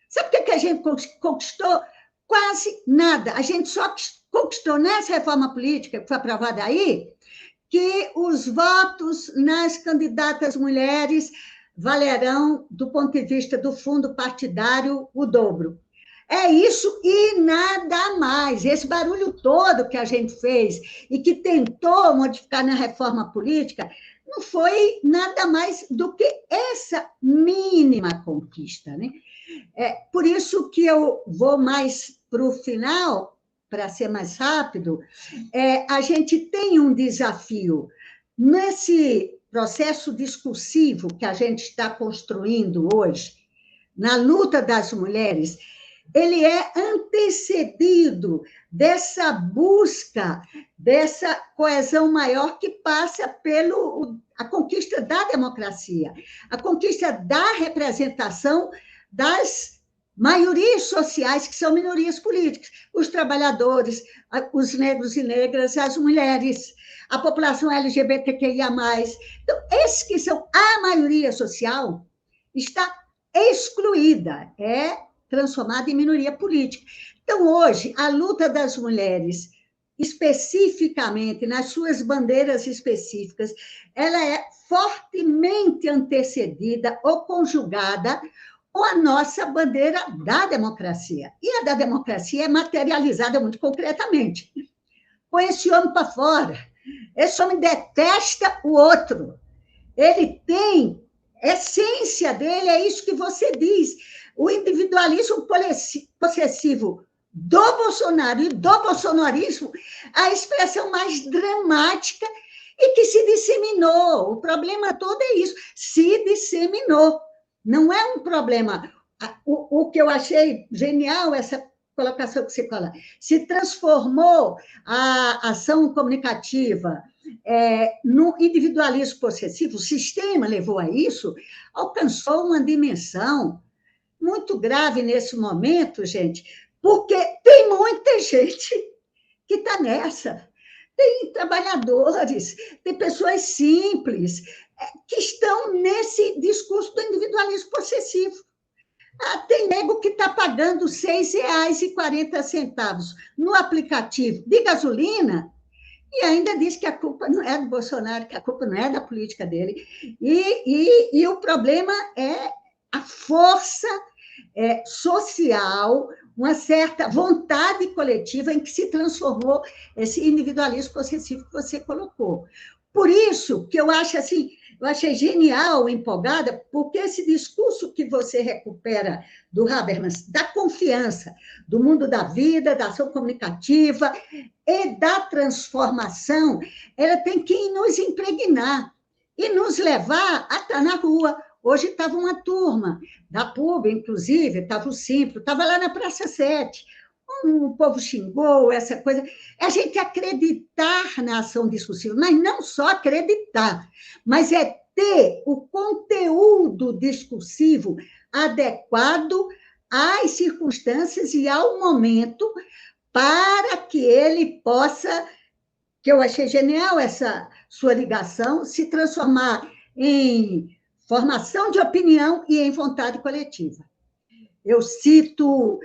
Speaker 6: Sabe o que a gente conquistou? Quase nada. A gente só conquistou nessa reforma política, que foi aprovada aí, que os votos nas candidatas mulheres valerão, do ponto de vista do fundo partidário, o dobro. É isso e nada mais. Esse barulho todo que a gente fez e que tentou modificar na reforma política não foi nada mais do que essa mínima conquista, né? Por isso que eu vou mais para o final, para ser mais rápido, a gente tem um desafio. Nesse processo discursivo que a gente está construindo hoje, na luta das mulheres, ele é antecedido dessa busca, dessa coesão maior que passa a conquista da democracia, a conquista da representação das maiorias sociais, que são minorias políticas, os trabalhadores, os negros e negras, as mulheres, a população LGBTQIA+. Então, esses que são a maioria social, está excluída, transformada em minoria política. Então, hoje, a luta das mulheres, especificamente, nas suas bandeiras específicas, ela é fortemente antecedida ou conjugada com a nossa bandeira da democracia. E a da democracia é materializada muito concretamente. põe esse homem para fora. Esse homem detesta o outro. Ele tem, essência dele é isso que você diz. O individualismo possessivo do Bolsonaro e do bolsonarismo, a expressão mais dramática e que se disseminou. O problema todo é isso, se disseminou. Não é um problema. O que eu achei genial, essa colocação que você fala, se transformou a ação comunicativa no individualismo possessivo, o sistema levou a isso, alcançou uma dimensão muito grave nesse momento, gente, porque tem muita gente que está nessa. Tem trabalhadores, tem pessoas simples que estão nesse discurso do individualismo possessivo. Tem nego que está pagando R$ 6,40 no aplicativo de gasolina e ainda diz que a culpa não é do Bolsonaro, que a culpa não é da política dele. E o problema é a força social, uma certa vontade coletiva em que se transformou esse individualismo possessivo que você colocou. Por isso que eu acho assim, eu achei genial, empolgada, porque esse discurso que você recupera do Habermas, da confiança, do mundo da vida, da ação comunicativa e da transformação, ela tem que nos impregnar e nos levar a estar na rua. Hoje estava uma turma da PUB, inclusive, estava o Simpro, estava lá na Praça 7. O povo xingou, essa coisa. É a gente acreditar na ação discursiva, mas não só acreditar, mas é ter o conteúdo discursivo adequado às circunstâncias e ao momento para que ele possa, que eu achei genial essa sua ligação, se transformar em formação de opinião e em vontade coletiva. Eu cito...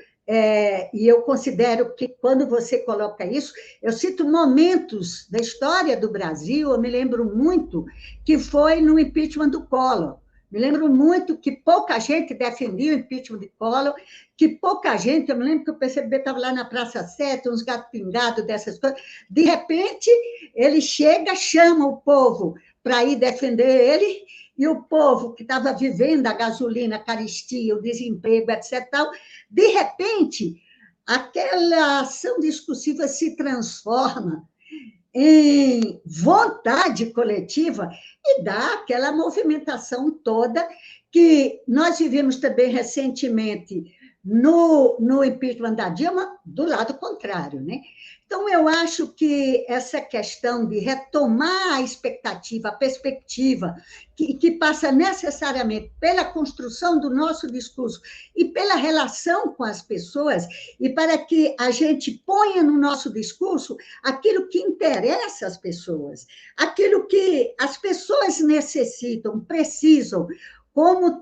Speaker 6: e eu considero que, quando você coloca isso, eu cito momentos da história do Brasil, eu me lembro muito que foi no impeachment do Collor, me lembro muito que pouca gente defendia o impeachment de Collor, que pouca gente, eu me lembro que o PCB estava lá na Praça 7, uns gatos pingados, dessas coisas, de repente, ele chega, chama o povo para ir defender ele, e o povo que estava vivendo a gasolina, a carestia, o desemprego, etc., de repente, aquela ação discursiva se transforma em vontade coletiva e dá aquela movimentação toda que nós vivemos também recentemente no impeachment da Dilma, do lado contrário, né? Então, eu acho que essa questão de retomar a expectativa, a perspectiva, que passa necessariamente pela construção do nosso discurso e pela relação com as pessoas, e para que a gente ponha no nosso discurso aquilo que interessa às pessoas, aquilo que as pessoas necessitam, precisam, como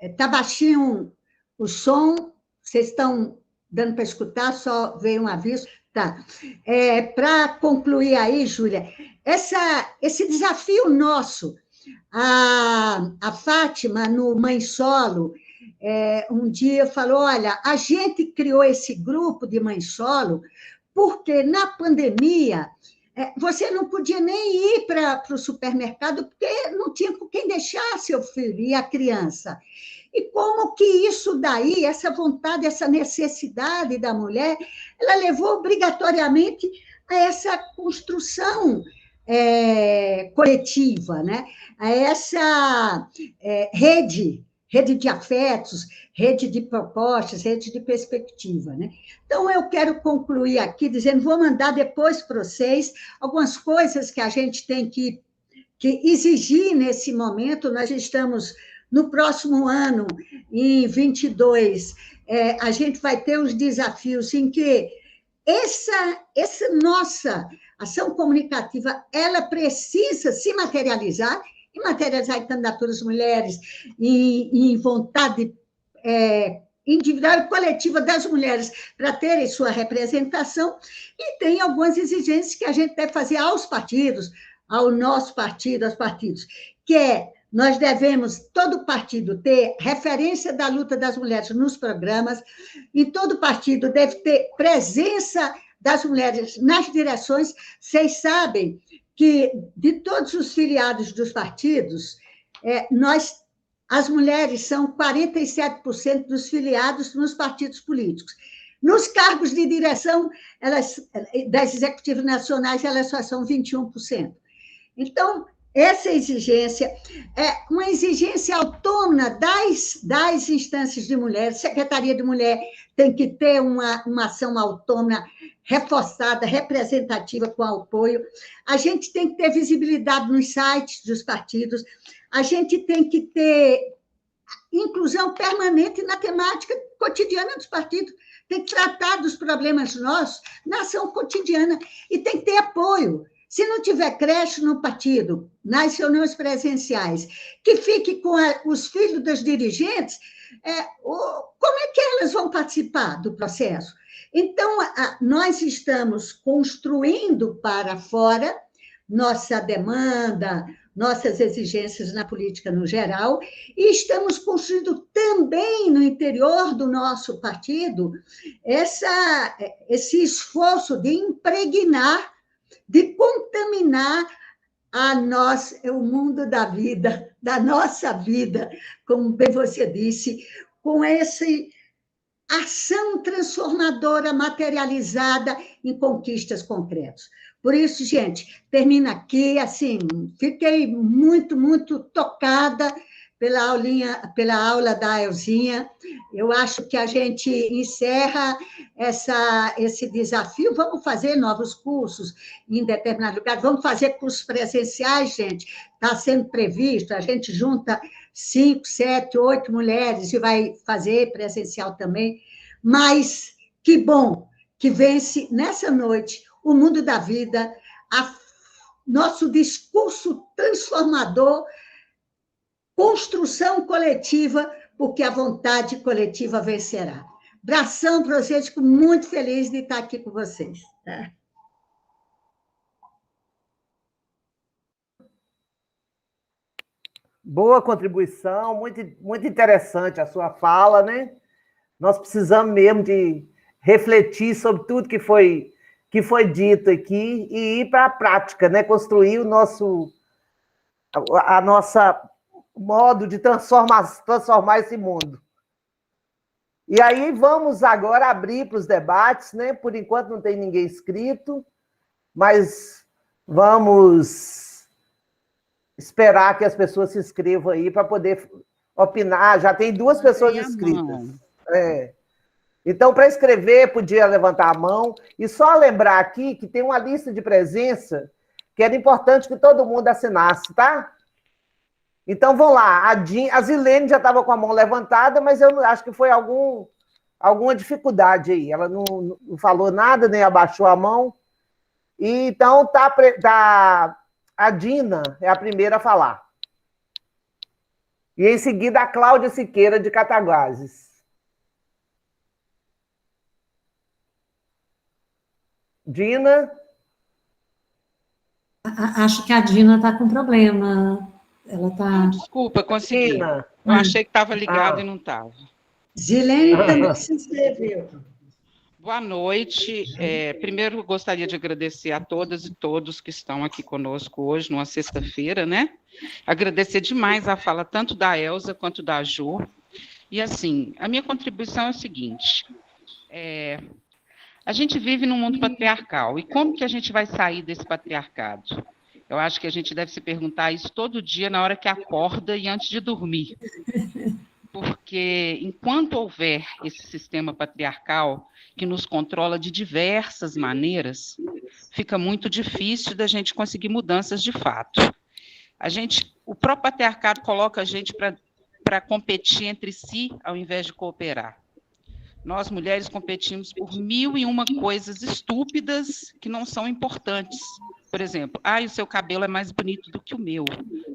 Speaker 6: está baixinho o som, vocês estão dando para escutar, só veio um aviso. Tá. Para concluir aí, Júlia, esse desafio nosso, a Fátima, no Mãe Solo, um dia falou, olha, a gente criou esse grupo de Mãe Solo porque, na pandemia, você não podia nem ir para o supermercado porque não tinha com quem deixar seu filho e a criança. E como que isso daí, essa vontade, essa necessidade da mulher, ela levou obrigatoriamente a essa construção coletiva, né? A essa rede de afetos, rede de propostas, rede de perspectiva, né? Então, eu quero concluir aqui dizendo, vou mandar depois para vocês algumas coisas que a gente tem que exigir nesse momento. Nós estamos no próximo ano, em 22, a gente vai ter os desafios em que essa nossa ação comunicativa, ela precisa se materializar, e materializar em candidaturas mulheres, em vontade individual e coletiva das mulheres para terem sua representação, e tem algumas exigências que a gente deve fazer aos partidos, ao nosso partido, aos partidos, que é nós devemos, todo partido, ter referência da luta das mulheres nos programas, e todo partido deve ter presença das mulheres nas direções. Vocês sabem que, de todos os filiados dos partidos, as mulheres são 47% dos filiados nos partidos políticos. Nos cargos de direção das executivas nacionais, elas só são 21%. Então, essa exigência é uma exigência autônoma das instâncias de mulheres. Secretaria de Mulher tem que ter uma ação autônoma, reforçada, representativa, com apoio. A gente tem que ter visibilidade nos sites dos partidos. A gente tem que ter inclusão permanente na temática cotidiana dos partidos. Tem que tratar dos problemas nossos na ação cotidiana e tem que ter apoio. Se não tiver creche no partido, nas reuniões presenciais, que fique com os filhos dos dirigentes, como é que elas vão participar do processo? Então, nós estamos construindo para fora nossa demanda, nossas exigências na política no geral, e estamos construindo também no interior do nosso partido esse esforço de impregnar, de contaminar o mundo da vida, da nossa vida, como bem você disse, com essa ação transformadora materializada em conquistas concretas. Por isso, gente, termina aqui, assim, fiquei muito, muito tocada pela aula da Elzinha. Eu acho que a gente encerra esse desafio. Vamos fazer novos cursos em determinado lugar, vamos fazer cursos presenciais, gente, está sendo previsto, a gente junta 5, 7, 8 mulheres e vai fazer presencial também, mas que bom que vence nessa noite o mundo da vida, nosso discurso transformador, construção coletiva, porque a vontade coletiva vencerá. Abração para vocês, fico muito feliz de estar aqui com vocês. Tá?
Speaker 1: Boa contribuição, muito, muito interessante a sua fala, né? Nós precisamos mesmo de refletir sobre tudo que foi dito aqui e ir para a prática, né? Construir a nossa modo de transformar esse mundo. E aí vamos agora abrir para os debates, né? Por enquanto não tem ninguém inscrito, mas vamos esperar que as pessoas se inscrevam aí para poder opinar. Já tem 2 pessoas inscritas. Então, para escrever, podia levantar a mão. E só lembrar aqui que tem uma lista de presença que era importante que todo mundo assinasse, tá? Então, vão lá. A Zilene já estava com a mão levantada, mas eu acho que foi alguma dificuldade aí. Ela não falou nada, nem abaixou a mão. E, então, a Dina é a primeira a falar. E, em seguida, a Cláudia Siqueira, de Cataguases. Dina?
Speaker 2: Acho que a Dina está com problema. Ela está...
Speaker 7: Desculpa, consegui.
Speaker 1: Dina.
Speaker 7: Eu achei que estava ligado e não estava.
Speaker 6: Zilene também se inscreveu.
Speaker 7: Boa noite. Primeiro, gostaria de agradecer a todas e todos que estão aqui conosco hoje, numa sexta-feira, né? Agradecer demais a fala tanto da Elza quanto da Jo. E, assim, a minha contribuição é o seguinte. A gente vive num mundo patriarcal. E como que a gente vai sair desse patriarcado? Eu acho que a gente deve se perguntar isso todo dia, na hora que acorda e antes de dormir. Porque enquanto houver esse sistema patriarcal que nos controla de diversas maneiras, fica muito difícil da gente conseguir mudanças de fato. O próprio patriarcado coloca a gente para competir entre si, ao invés de cooperar. Nós, mulheres, competimos por 1001 coisas estúpidas que não são importantes. Por exemplo, o seu cabelo é mais bonito do que o meu.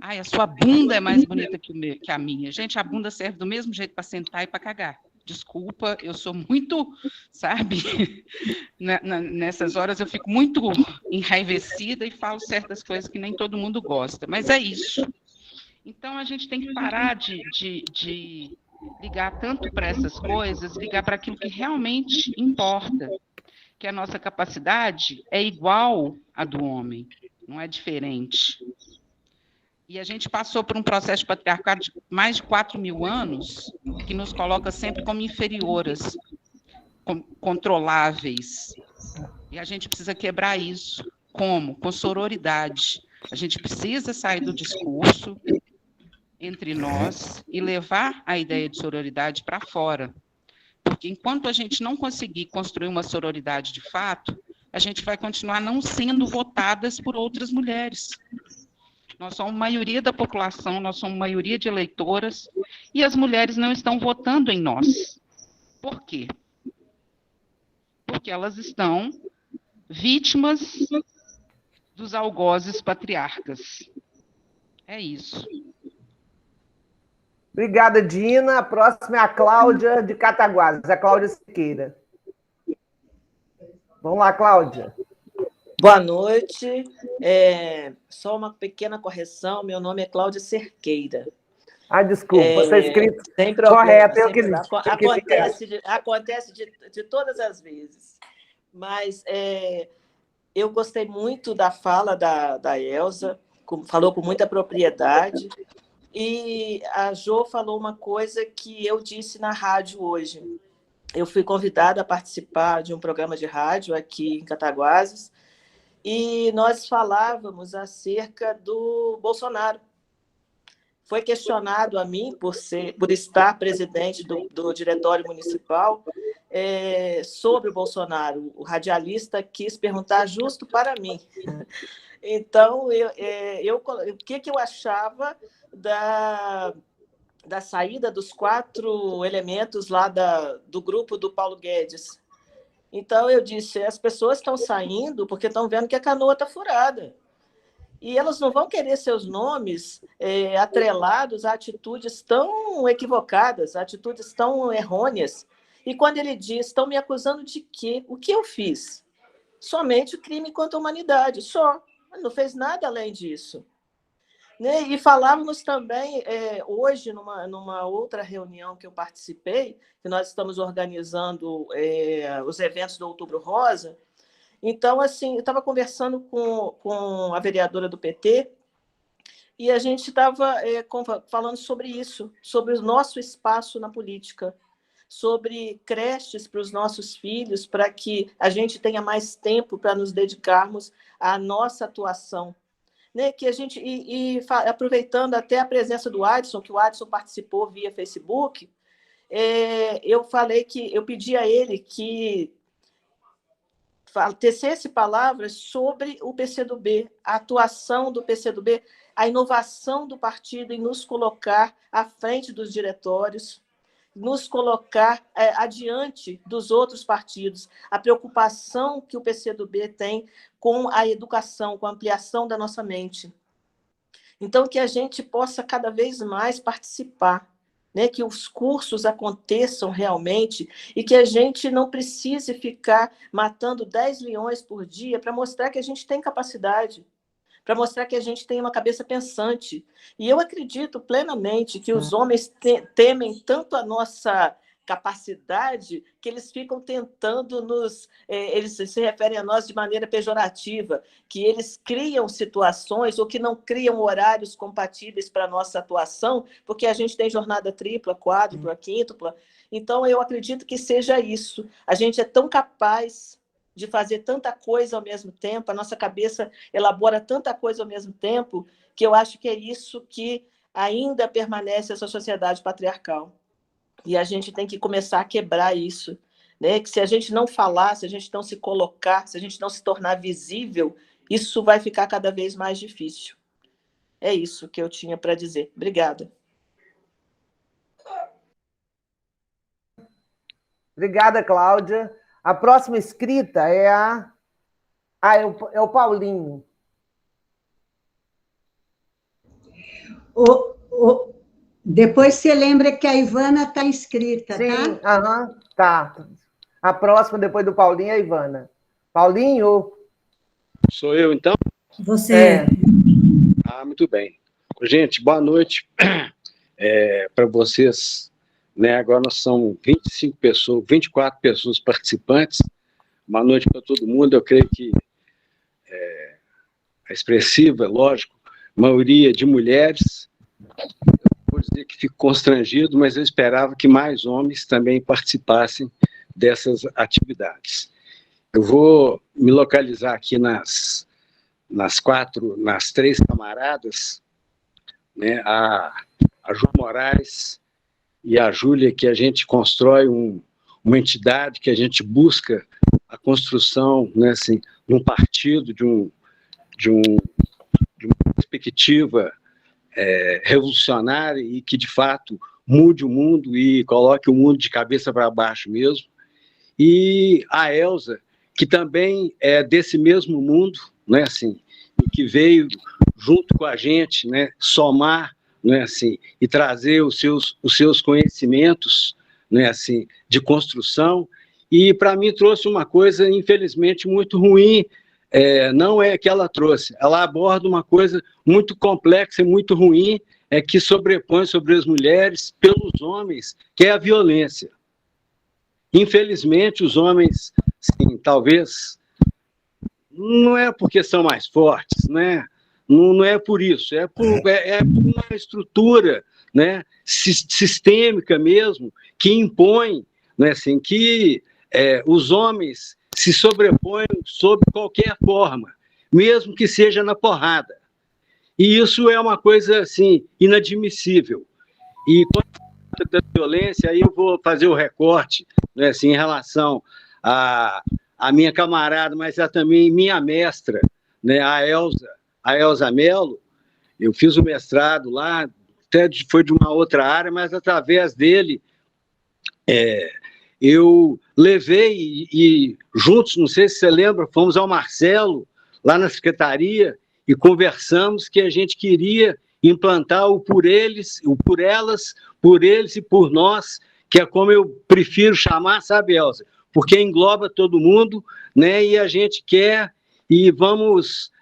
Speaker 7: A sua bunda é mais bonita que a minha. Gente, a bunda serve do mesmo jeito para sentar e para cagar. Desculpa, eu sou muito, sabe? Nessas horas eu fico muito enraivecida e falo certas coisas que nem todo mundo gosta. Mas é isso. Então, a gente tem que parar de ligar tanto para essas coisas, ligar para aquilo que realmente importa, que a nossa capacidade é igual à do homem, não é diferente. E a gente passou por um processo de patriarcado de mais de 4.000 anos, que nos coloca sempre como inferioras, controláveis. E a gente precisa quebrar isso. Como? Com sororidade. A gente precisa sair do discurso entre nós e levar a ideia de sororidade para fora. Porque enquanto a gente não conseguir construir uma sororidade de fato, a gente vai continuar não sendo votadas por outras mulheres. Nós somos maioria da população, nós somos maioria de eleitoras, e as mulheres não estão votando em nós. Por quê? Porque elas estão vítimas dos algozes patriarcas. É isso.
Speaker 1: Obrigada, Dina. A próxima é a Cláudia de Cataguases, a Cláudia Siqueira. Vamos lá, Cláudia.
Speaker 8: Boa noite. Só uma pequena correção. Meu nome é Cláudia Cerqueira.
Speaker 1: Desculpa, você escrito
Speaker 8: sem problema,
Speaker 1: correto.
Speaker 8: Acontece de todas as vezes. Mas eu gostei muito da fala da Elza, falou com muita propriedade. E a Jo falou uma coisa que eu disse na rádio hoje. Eu fui convidada a participar de um programa de rádio aqui em Cataguases, e nós falávamos acerca do Bolsonaro. Foi questionado a mim, por estar presidente do diretório municipal, sobre o Bolsonaro. O radialista quis perguntar justo para mim. Então, o que eu achava da saída dos 4 elementos lá do grupo do Paulo Guedes. Então, eu disse, as pessoas estão saindo porque estão vendo que a canoa está furada. E elas não vão querer seus nomes atrelados a atitudes tão equivocadas, a atitudes tão errôneas. E quando ele diz, estão me acusando de quê? O que eu fiz? Somente o crime contra a humanidade, só. Não fez nada além disso. Né? E falávamos também, hoje, numa outra reunião que eu participei, que nós estamos organizando os eventos do Outubro Rosa. Então, assim, eu estava conversando com a vereadora do PT e a gente estava falando sobre isso, sobre o nosso espaço na política, sobre creches para os nossos filhos, para que a gente tenha mais tempo para nos dedicarmos à nossa atuação. Né, que a gente, aproveitando até a presença do Adson, que o Adson participou via Facebook, eu pedi a ele que tecesse palavras sobre o PCdoB, a atuação do PCdoB, a inovação do partido em nos colocar à frente dos diretórios, nos colocar adiante dos outros partidos, a preocupação que o PCdoB tem com a educação, com a ampliação da nossa mente. Então, que a gente possa cada vez mais participar, né? Que os cursos aconteçam realmente e que a gente não precise ficar matando 10 leões por dia para mostrar que a gente tem capacidade, para mostrar que a gente tem uma cabeça pensante. E eu acredito plenamente que os homens temem tanto a nossa capacidade que eles ficam tentando eles se referem a nós de maneira pejorativa, que eles criam situações ou que não criam horários compatíveis para a nossa atuação, porque a gente tem jornada tripla, quádrupla, quíntupla. Então, eu acredito que seja isso. A gente é tão capaz de fazer tanta coisa ao mesmo tempo, a nossa cabeça elabora tanta coisa ao mesmo tempo, que eu acho que é isso que ainda permanece essa sociedade patriarcal. E a gente tem que começar a quebrar isso, né? Que se a gente não falar, se a gente não se colocar, se a gente não se tornar visível, isso vai ficar cada vez mais difícil. É isso que eu tinha para dizer. Obrigada.
Speaker 1: Obrigada, Cláudia. A próxima escrita é o Paulinho.
Speaker 6: Depois você lembra que a Ivana está inscrita,
Speaker 1: Sim,
Speaker 6: tá?
Speaker 1: Tá. A próxima, depois do Paulinho, é a Ivana. Paulinho?
Speaker 9: Sou eu, então?
Speaker 2: Você.
Speaker 9: Muito bem. Gente, boa noite para vocês. Né? Agora nós somos 25 pessoas, 24 pessoas participantes. Boa noite para todo mundo. Eu creio que a expressiva, lógico, maioria de mulheres. Vou dizer que fico constrangido, mas eu esperava que mais homens também participassem dessas atividades. Eu vou me localizar aqui nas três camaradas, né, a Ju Moraes e a Júlia, que a gente constrói uma entidade, que a gente busca a construção, né, assim, de um partido, de uma perspectiva revolucionária e que, de fato, mude o mundo e coloque o mundo de cabeça para baixo mesmo. E a Elza, que também é desse mesmo mundo, né, assim, que veio junto com a gente, né, somar, né, assim, e trazer os seus conhecimentos, né, assim, de construção. E para mim trouxe uma coisa, infelizmente, muito ruim. Não é que ela trouxe, ela aborda uma coisa muito complexa e muito ruim, que sobrepõe sobre as mulheres pelos homens, que é a violência. Infelizmente, os homens, sim, talvez, não é porque são mais fortes, né? Não é por isso, é por uma estrutura, né, sistêmica mesmo, que impõe, né, assim, que os homens se sobrepõem sob qualquer forma, mesmo que seja na porrada. E isso é uma coisa, assim, inadmissível. E quando da violência, aí eu vou fazer o recorte, né, assim, em relação a minha camarada, mas também minha mestra, né, a Elza Mello. Eu fiz o mestrado lá, até foi de uma outra área, mas através dele eu levei e juntos, não sei se você lembra, fomos ao Marcelo, lá na secretaria, e conversamos que a gente queria implantar o por eles, o por elas, por eles e por nós, que é como eu prefiro chamar, sabe, Elza? Porque engloba todo mundo, né? E a gente quer e vamos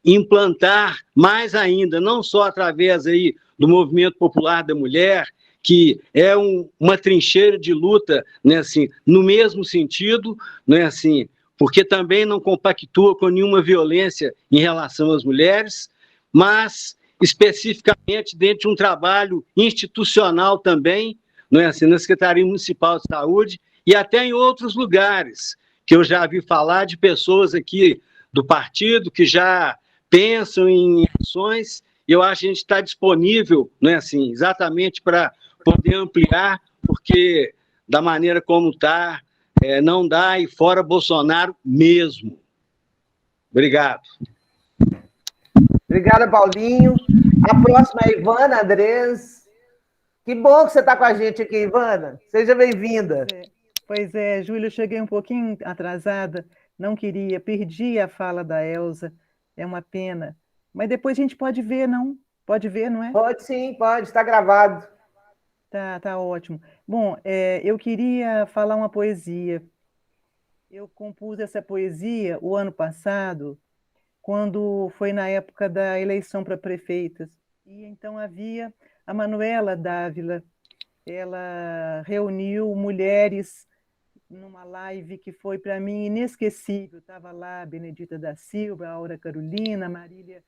Speaker 9: implantar mais ainda, não só através aí do Movimento Popular da Mulher, que é uma trincheira de luta, né, assim, no mesmo sentido, né, assim, porque também não compactua com nenhuma violência em relação às mulheres, mas especificamente dentro de um trabalho institucional também, não é assim, na Secretaria Municipal de Saúde e até em outros lugares, que eu já vi falar de pessoas aqui do partido que já pensam em ações, e eu acho que a gente está disponível, não é assim, exatamente para poder ampliar, porque da maneira como está, não dá, e fora Bolsonaro mesmo. Obrigado.
Speaker 1: Obrigada, Paulinho. A próxima é a Ivana Andrés. Que bom que você está com a gente aqui, Ivana. Seja bem-vinda.
Speaker 10: Pois é, Júlia, eu cheguei um pouquinho atrasada, não queria, perdi a fala da Elza, é uma pena. Mas depois a gente pode ver, não? Pode ver, não é?
Speaker 1: Pode sim, pode, está gravado.
Speaker 10: Tá ótimo. Bom, eu queria falar uma poesia. Eu compus essa poesia o ano passado, quando foi na época da eleição para prefeitas. E então havia a Manuela Dávila, ela reuniu mulheres numa live que foi para mim inesquecível. Estava lá a Benedita da Silva, a Aura Carolina, a Marília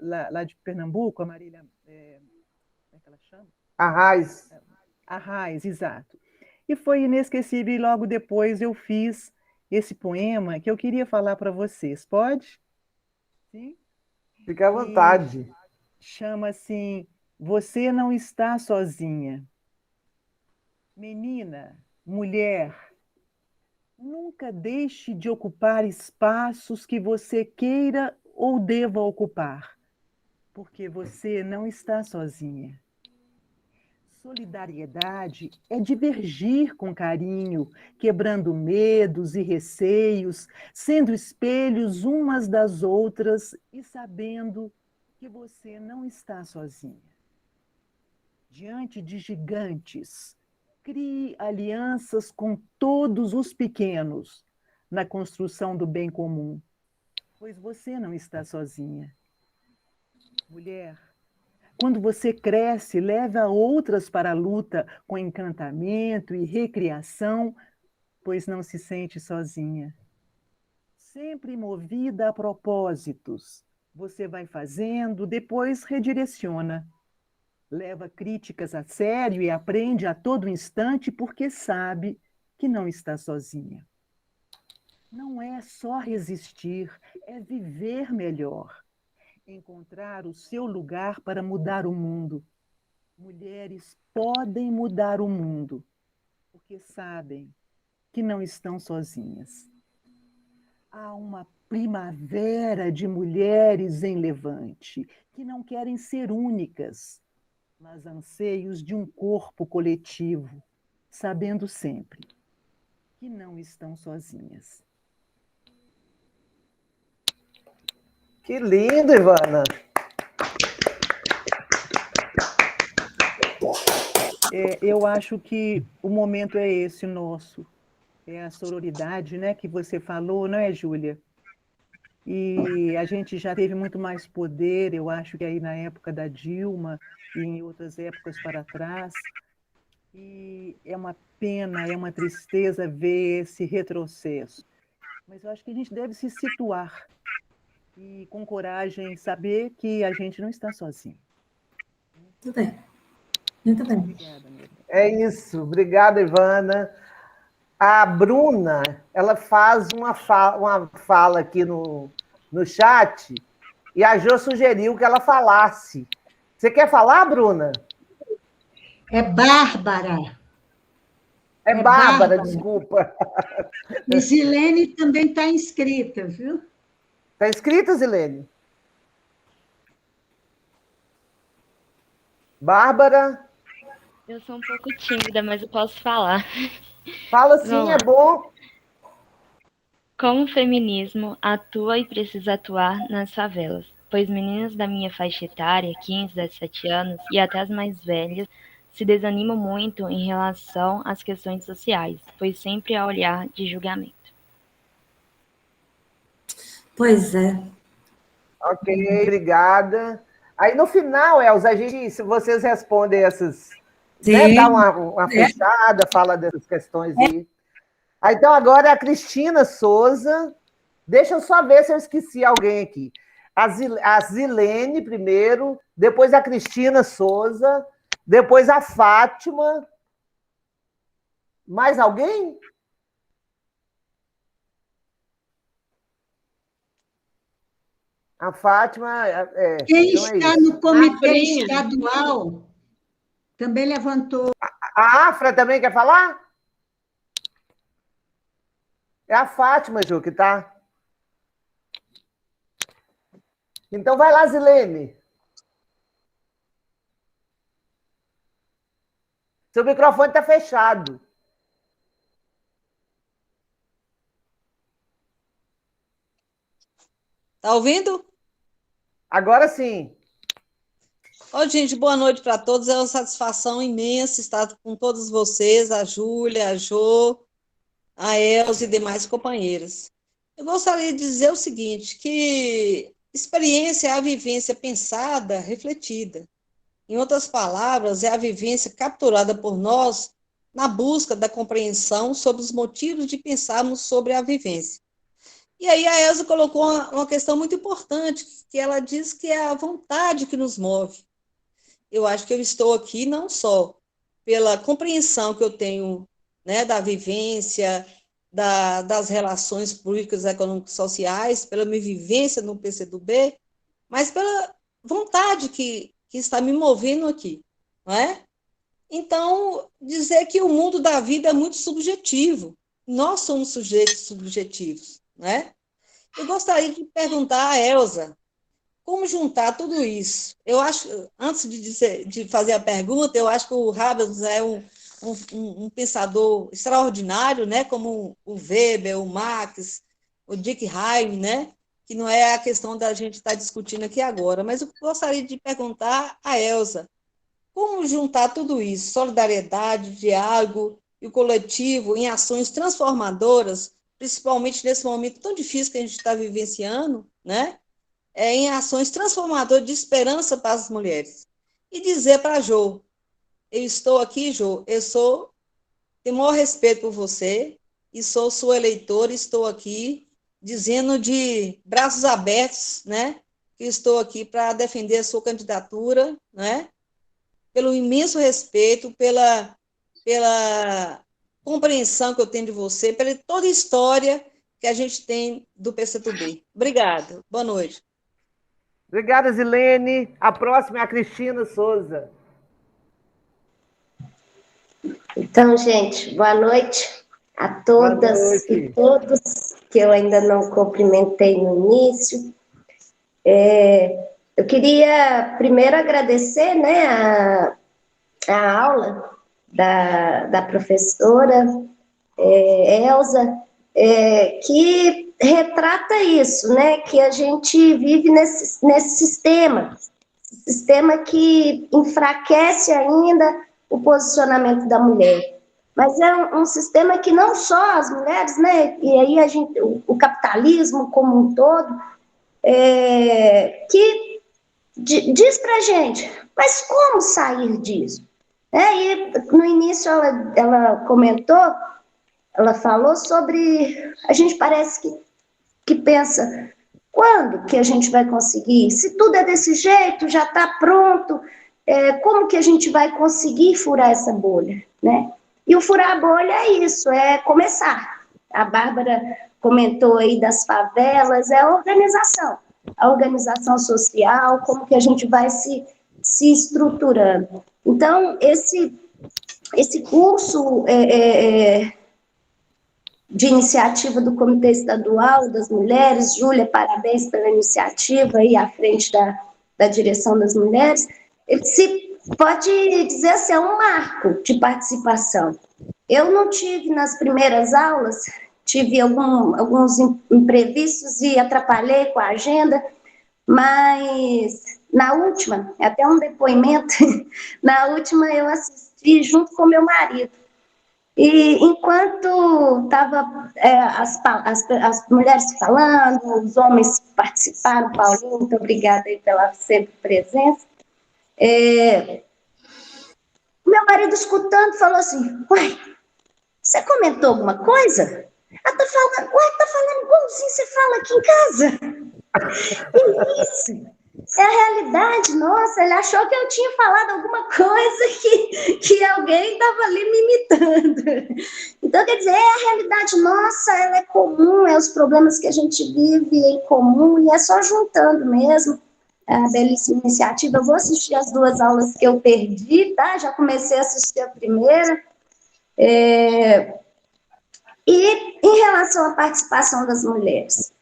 Speaker 10: lá de Pernambuco, a Marília, como é que ela chama?
Speaker 1: Arraiz.
Speaker 10: Arraiz, exato. E foi inesquecível, e logo depois eu fiz esse poema que eu queria falar para vocês. Pode? Sim?
Speaker 1: Fique à vontade.
Speaker 10: Chama assim, Você Não Está Sozinha. Menina, mulher, nunca deixe de ocupar espaços que você queira ou deva ocupar, porque você não está sozinha. Solidariedade é divergir com carinho, quebrando medos e receios, sendo espelhos umas das outras e sabendo que você não está sozinha. Diante de gigantes, crie alianças com todos os pequenos na construção do bem comum, pois você não está sozinha. Mulher, quando você cresce, leva outras para a luta com encantamento e recriação, pois não se sente sozinha. Sempre movida a propósitos, você vai fazendo, depois redireciona. Leva críticas a sério e aprende a todo instante porque sabe que não está sozinha. Não é só resistir, é viver melhor. Encontrar o seu lugar para mudar o mundo. Mulheres podem mudar o mundo, porque sabem que não estão sozinhas. Há uma primavera de mulheres em levante, que não querem ser únicas, mas anseios de um corpo coletivo, sabendo sempre que não estão sozinhas.
Speaker 1: Que lindo, Ivana!
Speaker 10: Eu acho que o momento é esse nosso. É a sororidade, né, que você falou, não é, Júlia? E a gente já teve muito mais poder, eu acho que aí na época da Dilma e em outras épocas para trás. E é uma pena, é uma tristeza ver esse retrocesso. Mas eu acho que a gente deve se situar e, com coragem, saber que a gente não está sozinho.
Speaker 2: Muito bem. Muito bem.
Speaker 10: Obrigada, Mirta.
Speaker 1: É isso. Obrigada, Ivana. A Bruna, ela faz uma fala aqui no chat e a Jo sugeriu que ela falasse. Você quer falar, Bruna?
Speaker 6: É Bárbara.
Speaker 1: É Bárbara, desculpa.
Speaker 6: E Zilene também está inscrita, viu?
Speaker 1: Está inscrita, Zilene? Bárbara?
Speaker 11: Eu sou um pouco tímida, mas eu posso falar.
Speaker 1: Fala sim, é bom.
Speaker 11: Como o feminismo atua e precisa atuar nas favelas, pois meninas da minha faixa etária, 15, 17 anos, e até as mais velhas, se desanimam muito em relação às questões sociais, pois sempre há olhar de julgamento.
Speaker 2: Pois é.
Speaker 1: Ok, obrigada. Aí no final, Elza, se vocês respondem essas, né, dá uma fechada, fala dessas questões aí. Aí, então agora é a Cristina Souza. Deixa eu só ver se eu esqueci alguém aqui. A Zilene primeiro, depois a Cristina Souza, depois a Fátima. Mais alguém? A Fátima...
Speaker 6: Quem
Speaker 1: então
Speaker 6: está no comitê estadual também levantou.
Speaker 1: A Afra também quer falar? É a Fátima, Ju, que está. Então vai lá, Zilene. Seu microfone está fechado.
Speaker 12: Tá ouvindo?
Speaker 1: Agora sim.
Speaker 12: Gente, boa noite para todos. É uma satisfação imensa estar com todos vocês, a Júlia, a Jo, a Elza e demais companheiras. Eu gostaria de dizer o seguinte, que experiência é a vivência pensada, refletida. Em outras palavras, é a vivência capturada por nós na busca da compreensão sobre os motivos de pensarmos sobre a vivência. E aí a Elza colocou uma questão muito importante, que ela diz que é a vontade que nos move. Eu acho que eu estou aqui não só pela compreensão que eu tenho, né, da vivência, das relações políticas, econômicas, sociais, pela minha vivência no PCdoB, mas pela vontade que está me movendo aqui, não é? Então, dizer que o mundo da vida é muito subjetivo. Nós somos sujeitos subjetivos, né? Eu gostaria de perguntar a Elza, como juntar tudo isso? Eu acho, antes de fazer a pergunta, eu acho que o Habermas é um pensador extraordinário, né? Como o Weber, o Marx, o Dick Heim, né? Que não é a questão da gente estar discutindo aqui agora, mas eu gostaria de perguntar a Elza, como juntar tudo isso, solidariedade, diálogo e o coletivo em ações transformadoras, principalmente nesse momento tão difícil que a gente está vivenciando, né? em ações transformadoras de esperança para as mulheres. E dizer para a Jo, eu estou aqui, Jo, tenho o maior respeito por você, e sou sua eleitora, estou aqui dizendo de braços abertos, né, que estou aqui para defender a sua candidatura, né, pelo imenso respeito, pela compreensão que eu tenho de você, pela toda a história que a gente tem do PCdoB. Obrigada. Boa noite.
Speaker 1: Obrigada, Zilene. A próxima é a Cristina Souza.
Speaker 13: Então, gente, boa noite a todas e todos, que eu ainda não cumprimentei no início. Eu queria primeiro agradecer, né, a aula da professora Elza, que retrata isso, né, que a gente vive nesse sistema que enfraquece ainda o posicionamento da mulher. Mas é um sistema que não só as mulheres, né, e aí o capitalismo como um todo, que diz para a gente, mas como sair disso? E no início ela comentou, ela falou sobre, a gente parece que pensa, quando que a gente vai conseguir? Se tudo é desse jeito, já está pronto, como que a gente vai conseguir furar essa bolha, né? E o furar a bolha é isso, é começar. A Bárbara comentou aí das favelas, é a organização social, como que a gente vai se estruturando. Então, esse curso de iniciativa do Comitê Estadual das Mulheres, Júlia, parabéns pela iniciativa aí à frente da direção das mulheres, ele pode dizer assim, é um marco de participação. Eu não tive nas primeiras aulas, tive alguns imprevistos e atrapalhei com a agenda, mas na última, até um depoimento, na última eu assisti junto com meu marido. E enquanto estava as mulheres falando, os homens participaram, Paulinho, muito obrigada aí pela sempre presença, meu marido escutando falou assim, uai, você comentou alguma coisa? Ela tá falando igualzinho você fala aqui em casa. E isso é a realidade, nossa, ele achou que eu tinha falado alguma coisa que alguém estava ali me imitando. Então, quer dizer, a realidade nossa, ela é comum, os problemas que a gente vive em comum, e é só juntando mesmo. A belíssima iniciativa. Eu vou assistir as duas aulas que eu perdi, tá? Já comecei a assistir a primeira. E em relação à participação das mulheres,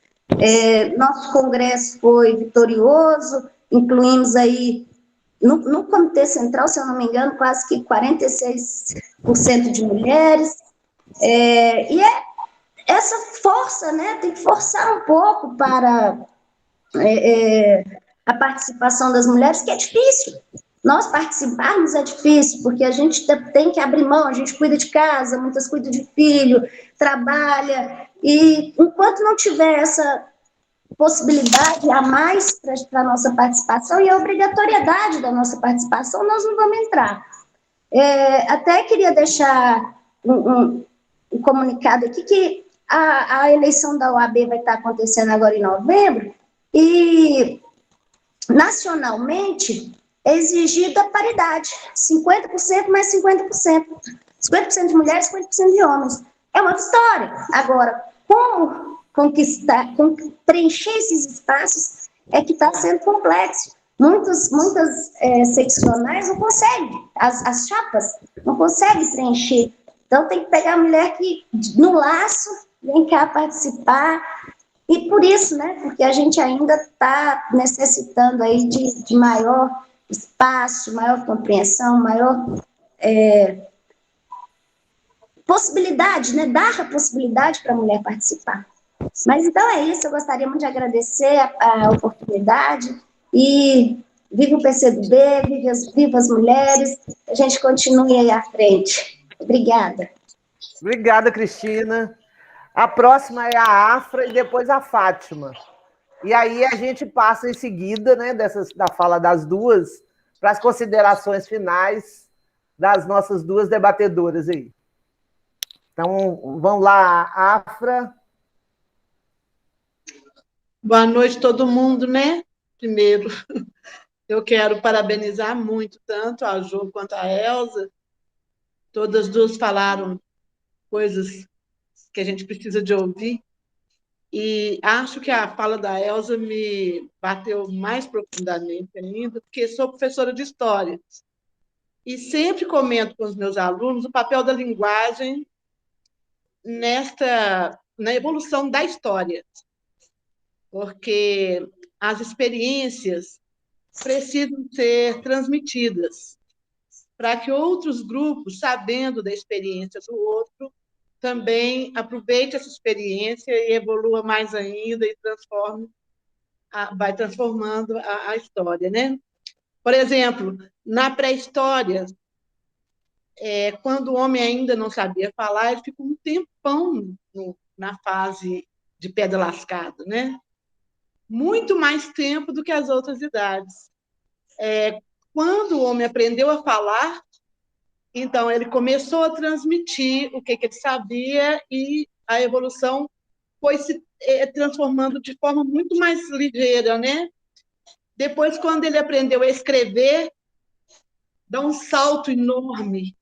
Speaker 13: nosso congresso foi vitorioso, incluímos aí, no Comitê Central, se eu não me engano, quase que 46% de mulheres, e essa força, né, tem que forçar um pouco para a participação das mulheres, que é difícil. Nós participarmos é difícil, porque a gente tem que abrir mão, a gente cuida de casa, muitas cuidam de filho, trabalha, e enquanto não tiver essa possibilidade a mais para a nossa participação e a obrigatoriedade da nossa participação, nós não vamos entrar. Até queria deixar um comunicado aqui, que a eleição da OAB vai estar acontecendo agora em novembro, e nacionalmente é exigida a paridade, 50% mais 50%. 50% de mulheres, 50% de homens. É uma vitória. Agora, como preencher esses espaços é que está sendo complexo. Muitas seccionais não conseguem, as chapas não conseguem preencher. Então, tem que pegar a mulher que, no laço, vem cá participar. E por isso, né, porque a gente ainda está necessitando aí de maior espaço, maior compreensão, maior possibilidade, né, dar a possibilidade para a mulher participar. Mas então é isso, eu gostaria muito de agradecer a oportunidade e viva o PCdoB, viva as mulheres, a gente continue aí à frente. Obrigada.
Speaker 1: Obrigada, Cristina. A próxima é a Afra e depois a Fátima. E aí a gente passa em seguida, né, da fala das duas, para as considerações finais das nossas duas debatedoras aí. Então, vamos lá, Afra.
Speaker 5: Boa noite, todo mundo, né? Primeiro, eu quero parabenizar muito tanto a Jo quanto a Elza. Todas duas falaram coisas que a gente precisa de ouvir. E acho que a fala da Elza me bateu mais profundamente ainda, porque sou professora de História. E sempre comento com os meus alunos o papel da linguagem na evolução da história. Porque as experiências precisam ser transmitidas para que outros grupos, sabendo da experiência do outro, também aproveite essa experiência e evolua mais ainda e vai transformando a história, né? Por exemplo, na pré-história, quando o homem ainda não sabia falar, ele ficou um tempão na fase de pedra lascada, né? Muito mais tempo do que as outras idades. Quando o homem aprendeu a falar, então ele começou a transmitir o que ele sabia e a evolução foi se transformando de forma muito mais ligeira, né? Depois, quando ele aprendeu a escrever, dá um salto enorme.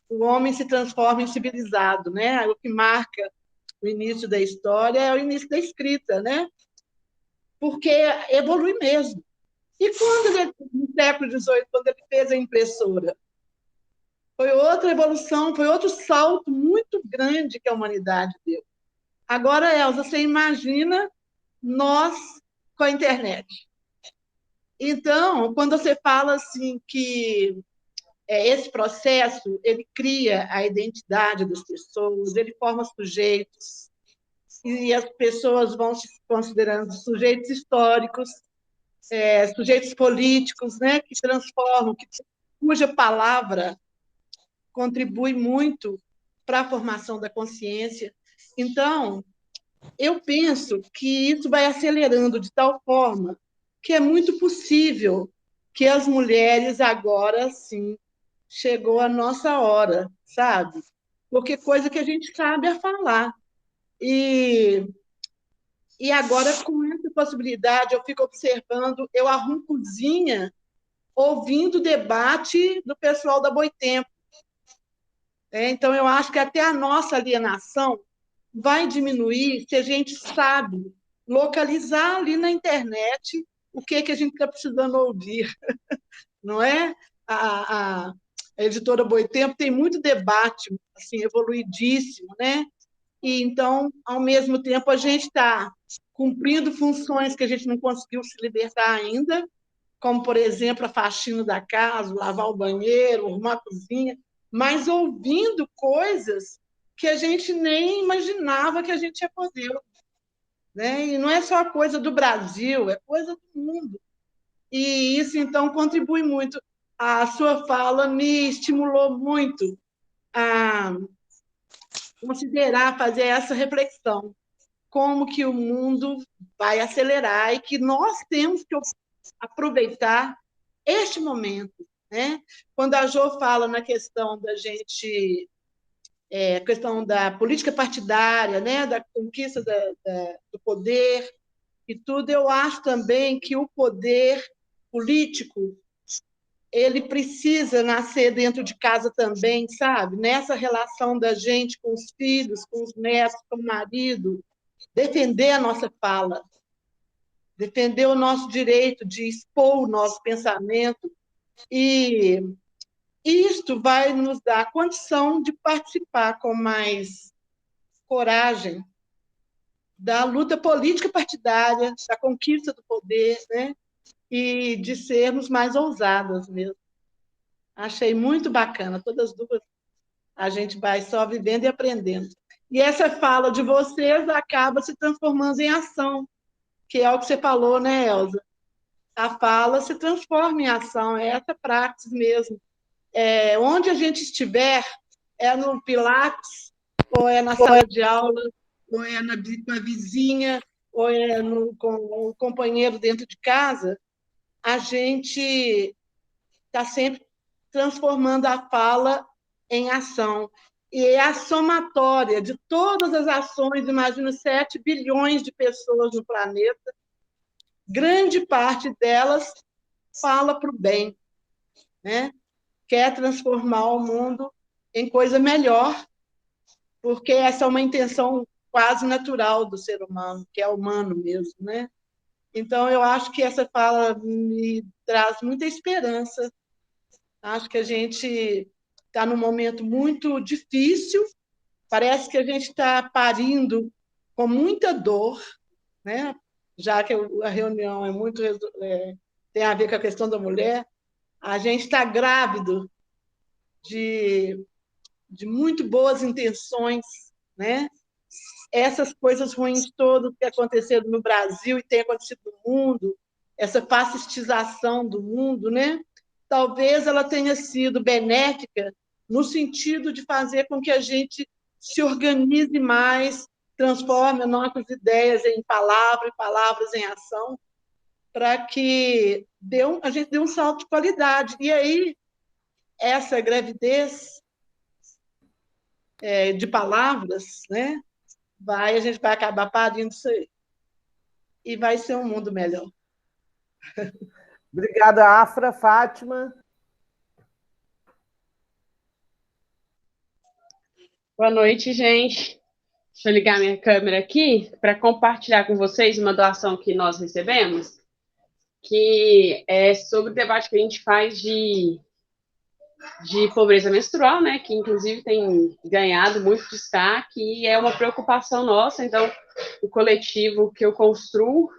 Speaker 5: O homem se transforma em civilizado, né? O que marca o início da história é o início da escrita, né? Porque evolui mesmo. E quando no século XVIII, quando ele fez a impressora, foi outra evolução, foi outro salto muito grande que a humanidade deu. Agora, Elza, você imagina nós com a internet. Então, quando você fala assim que esse processo ele cria a identidade das pessoas, ele forma sujeitos, e as pessoas vão se considerando sujeitos históricos, sujeitos políticos, né, que transformam, cuja palavra contribui muito para a formação da consciência. Então, eu penso que isso vai acelerando de tal forma que é muito possível que as mulheres agora, sim, chegou a nossa hora, sabe? Porque coisa que a gente sabe é falar. E agora, com essa possibilidade, eu fico observando, eu arrumo cozinha ouvindo o debate do pessoal da Boitempo. Então, eu acho que até a nossa alienação vai diminuir se a gente sabe localizar ali na internet o que a gente está precisando ouvir, não é? A editora Boitempo tem muito debate, assim, evoluidíssimo, né? E, então, ao mesmo tempo, a gente está cumprindo funções que a gente não conseguiu se libertar ainda, como, por exemplo, a faxina da casa, lavar o banheiro, arrumar a cozinha, mas ouvindo coisas que a gente nem imaginava que a gente ia poder. Né? E não é só coisa do Brasil, é coisa do mundo. E isso, então, contribui muito. A sua fala me estimulou muito a considerar, fazer essa reflexão, como que o mundo vai acelerar e que nós temos que aproveitar este momento. Né? Quando a Jo fala na questão da gente... a questão da política partidária, né, da conquista do poder e tudo, eu acho também que o poder político ele precisa nascer dentro de casa também, sabe? Nessa relação da gente com os filhos, com os netos, com o marido, defender a nossa fala, defender o nosso direito de expor o nosso pensamento e isto vai nos dar a condição de participar com mais coragem da luta política partidária, da conquista do poder, né? E de sermos mais ousadas mesmo. Achei muito bacana, todas duas a gente vai só vivendo e aprendendo. E essa fala de vocês acaba se transformando em ação, que é o que você falou, né, Elza? A fala se transforma em ação, é essa prática mesmo. Onde a gente estiver, é no Pilates, ou é na sala de aula, ou é com a vizinha, ou com o companheiro dentro de casa, a gente está sempre transformando a fala em ação. E é a somatória de todas as ações, imagina 7 bilhões de pessoas no planeta, grande parte delas fala para o bem, né? Quer transformar o mundo em coisa melhor, porque essa é uma intenção quase natural do ser humano, que é humano mesmo, né? Então, eu acho que essa fala me traz muita esperança. Acho que a gente está num momento muito difícil, parece que a gente está parindo com muita dor, né? Já que a reunião tem a ver com a questão da mulher, a gente está grávido de muito boas intenções, né? Essas coisas ruins todas que aconteceram no Brasil e tem acontecido no mundo, essa fascistização do mundo, né? Talvez ela tenha sido benéfica no sentido de fazer com que a gente se organize mais, transforme as nossas ideias em palavras, palavras em ação, para que a gente dê um salto de qualidade. E aí, essa gravidez de palavras, né? A gente vai acabar parindo isso aí. E vai ser um mundo melhor.
Speaker 1: Obrigada, Afra. Fátima?
Speaker 4: Boa noite, gente. Deixa eu ligar minha câmera aqui para compartilhar com vocês uma doação que nós recebemos, que é sobre o debate que a gente faz de pobreza menstrual, né, que inclusive tem ganhado muito destaque e é uma preocupação nossa. Então, o coletivo que eu construo,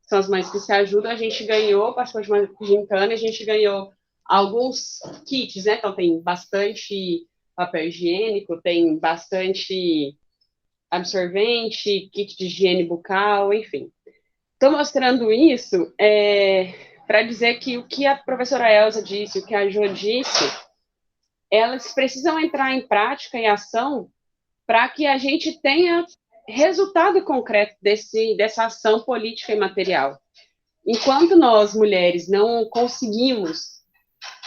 Speaker 4: são as mães que se ajudam, a gente ganhou, participou de uma gincana, a gente ganhou alguns kits, né, então tem bastante papel higiênico, tem bastante absorvente, kit de higiene bucal, enfim. Estou mostrando isso para dizer que o que a professora Elza disse, o que a Jo disse, elas precisam entrar em prática e ação para que a gente tenha resultado concreto dessa ação política e material. Enquanto nós, mulheres, não conseguimos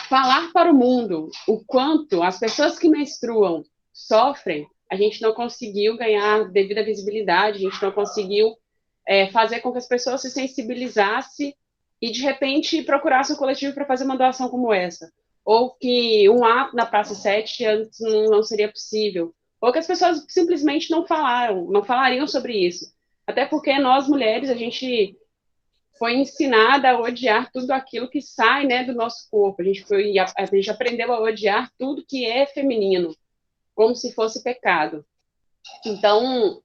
Speaker 4: falar para o mundo o quanto as pessoas que menstruam sofrem, a gente não conseguiu ganhar devida visibilidade, a gente não conseguiu fazer com que as pessoas se sensibilizassem e, de repente, procurassem um coletivo para fazer uma doação como essa. Ou que um ato na Praça 7 antes não seria possível. Ou que as pessoas simplesmente não falariam sobre isso. Até porque nós, mulheres, a gente foi ensinada a odiar tudo aquilo que sai, né, do nosso corpo. A gente aprendeu a odiar tudo que é feminino, como se fosse pecado. Então,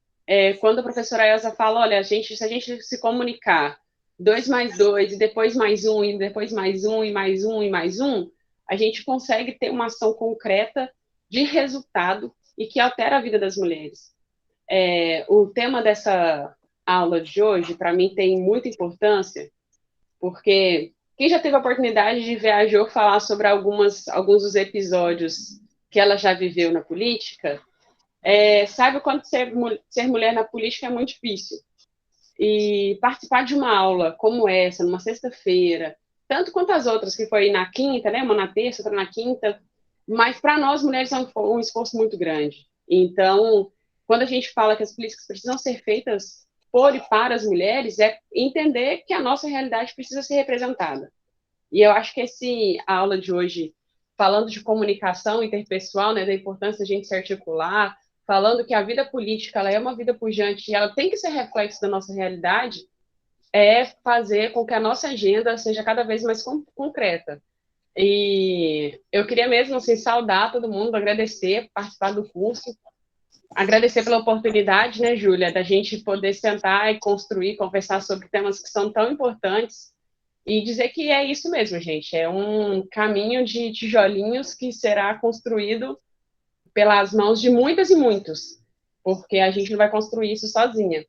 Speaker 4: quando a professora Elza fala, olha, se a gente se comunicar 2 mais 2, e depois mais 1, e depois mais 1, e mais 1, e mais 1, a gente consegue ter uma ação concreta de resultado e que altera a vida das mulheres. O tema dessa aula de hoje, para mim, tem muita importância, porque quem já teve a oportunidade de ver a Jo falar sobre alguns dos episódios que ela já viveu na política, sabe o quanto ser mulher na política é muito difícil. E participar de uma aula como essa, numa sexta-feira, tanto quanto as outras, que foi na quinta, né, uma na terça, outra na quinta, mas para nós, mulheres, é um esforço muito grande. Então, quando a gente fala que as políticas precisam ser feitas por e para as mulheres, é entender que a nossa realidade precisa ser representada. E eu acho que a aula de hoje, falando de comunicação interpessoal, né, da importância da gente se articular, falando que a vida política ela é uma vida pujante e ela tem que ser reflexo da nossa realidade, fazer com que a nossa agenda seja cada vez mais concreta. E eu queria mesmo assim, saudar todo mundo, agradecer, participar do curso, agradecer pela oportunidade, né, Júlia, da gente poder sentar e construir, conversar sobre temas que são tão importantes e dizer que é isso mesmo, gente, é um caminho de tijolinhos que será construído pelas mãos de muitas e muitos, porque a gente não vai construir isso sozinha.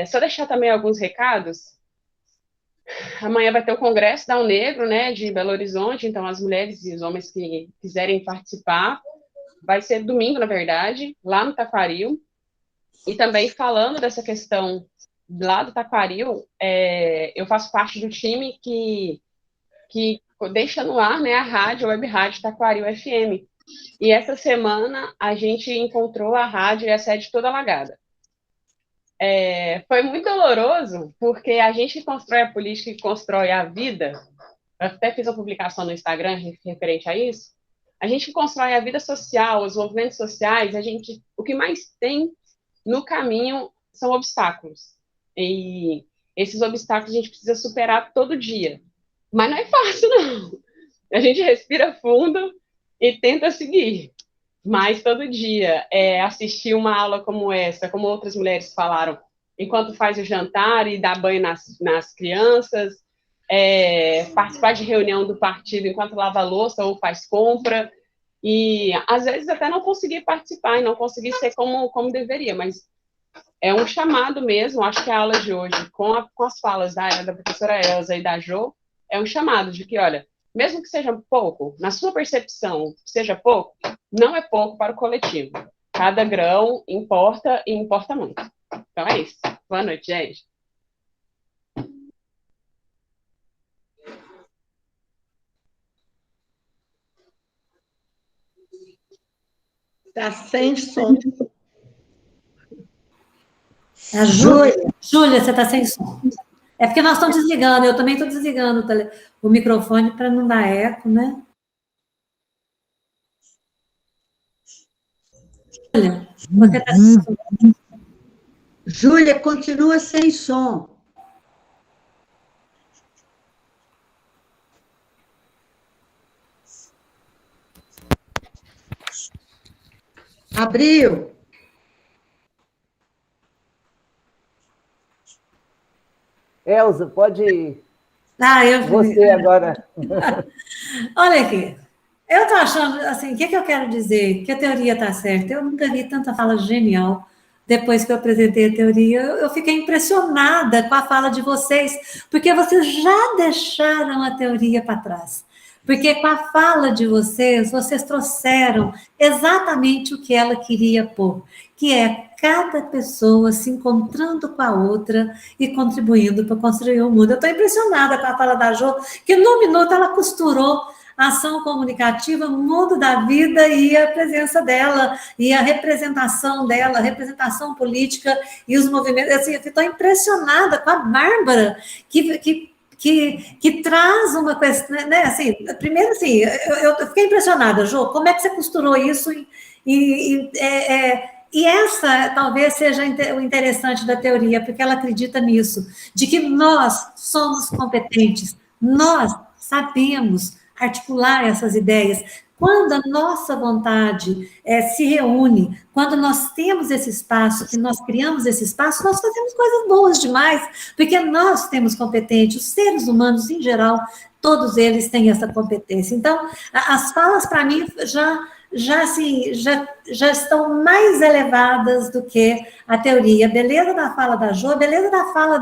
Speaker 4: Só deixar também alguns recados. Amanhã vai ter o Congresso da UNegro, né, de Belo Horizonte, então as mulheres e os homens que quiserem participar, vai ser domingo, na verdade, lá no Taquaril, e também falando dessa questão lá do Taquaril, eu faço parte do time que deixa no ar, né, a web rádio Taquaril FM. E essa semana a gente encontrou a rádio e a sede toda alagada. Foi muito doloroso, porque a gente constrói a política e constrói a vida. Eu até fiz uma publicação no Instagram referente a isso. A gente constrói a vida social, os movimentos sociais, o que mais tem no caminho são obstáculos. E esses obstáculos a gente precisa superar todo dia. Mas não é fácil, não. A gente respira fundo e tenta seguir. Mas todo dia, assistir uma aula como essa, como outras mulheres falaram, enquanto faz o jantar e dá banho nas crianças, participar de reunião do partido enquanto lava a louça ou faz compra, e às vezes até não conseguir participar e não conseguir ser como deveria, mas é um chamado mesmo. Acho que a aula de hoje, com as falas da professora Elza e da Jo, é um chamado de que, olha, mesmo que seja pouco, na sua percepção, seja pouco, não é pouco para o coletivo. Cada grão importa e importa muito. Então é isso. Boa noite, gente.
Speaker 5: Está sem som.
Speaker 2: Júlia, você está sem som. É porque nós estamos desligando, eu também estou desligando o microfone para não dar eco, né? Júlia, você está sem som.
Speaker 6: Júlia, continua sem som. Abriu.
Speaker 1: Elza, pode ir.
Speaker 2: Eu
Speaker 1: Você agora.
Speaker 2: Olha aqui. Eu estou achando, assim, o que eu quero dizer? Que a teoria está certa. Eu nunca vi tanta fala genial. Depois que eu apresentei a teoria, eu fiquei impressionada com a fala de vocês, porque vocês já deixaram a teoria para trás. Porque com a fala de vocês trouxeram exatamente o que ela queria pôr, que é cada pessoa se encontrando com a outra e contribuindo para construir o mundo. Eu estou impressionada com a fala da Jo, que num minuto ela costurou a ação comunicativa, o mundo da vida e a presença dela, e a representação dela, a representação política e os movimentos. Assim, eu estou impressionada com a Bárbara, que traz uma questão, né? Assim, primeiro, assim, eu fiquei impressionada, Jo, como é que você costurou isso? E essa talvez seja o interessante da teoria, porque ela acredita nisso, de que nós somos competentes, nós sabemos articular essas ideias. Quando a nossa vontade se reúne, quando nós temos esse espaço, que nós criamos esse espaço, nós fazemos coisas boas demais, porque nós temos competência, os seres humanos em geral, todos eles têm essa competência. Então, as falas, para mim, já estão mais elevadas do que a teoria. A beleza da fala da Jo, a beleza da fala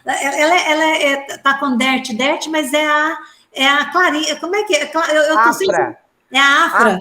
Speaker 2: ela está com Dert, mas é a Clarinha, como é que é?
Speaker 1: Afra.
Speaker 2: É a Afra.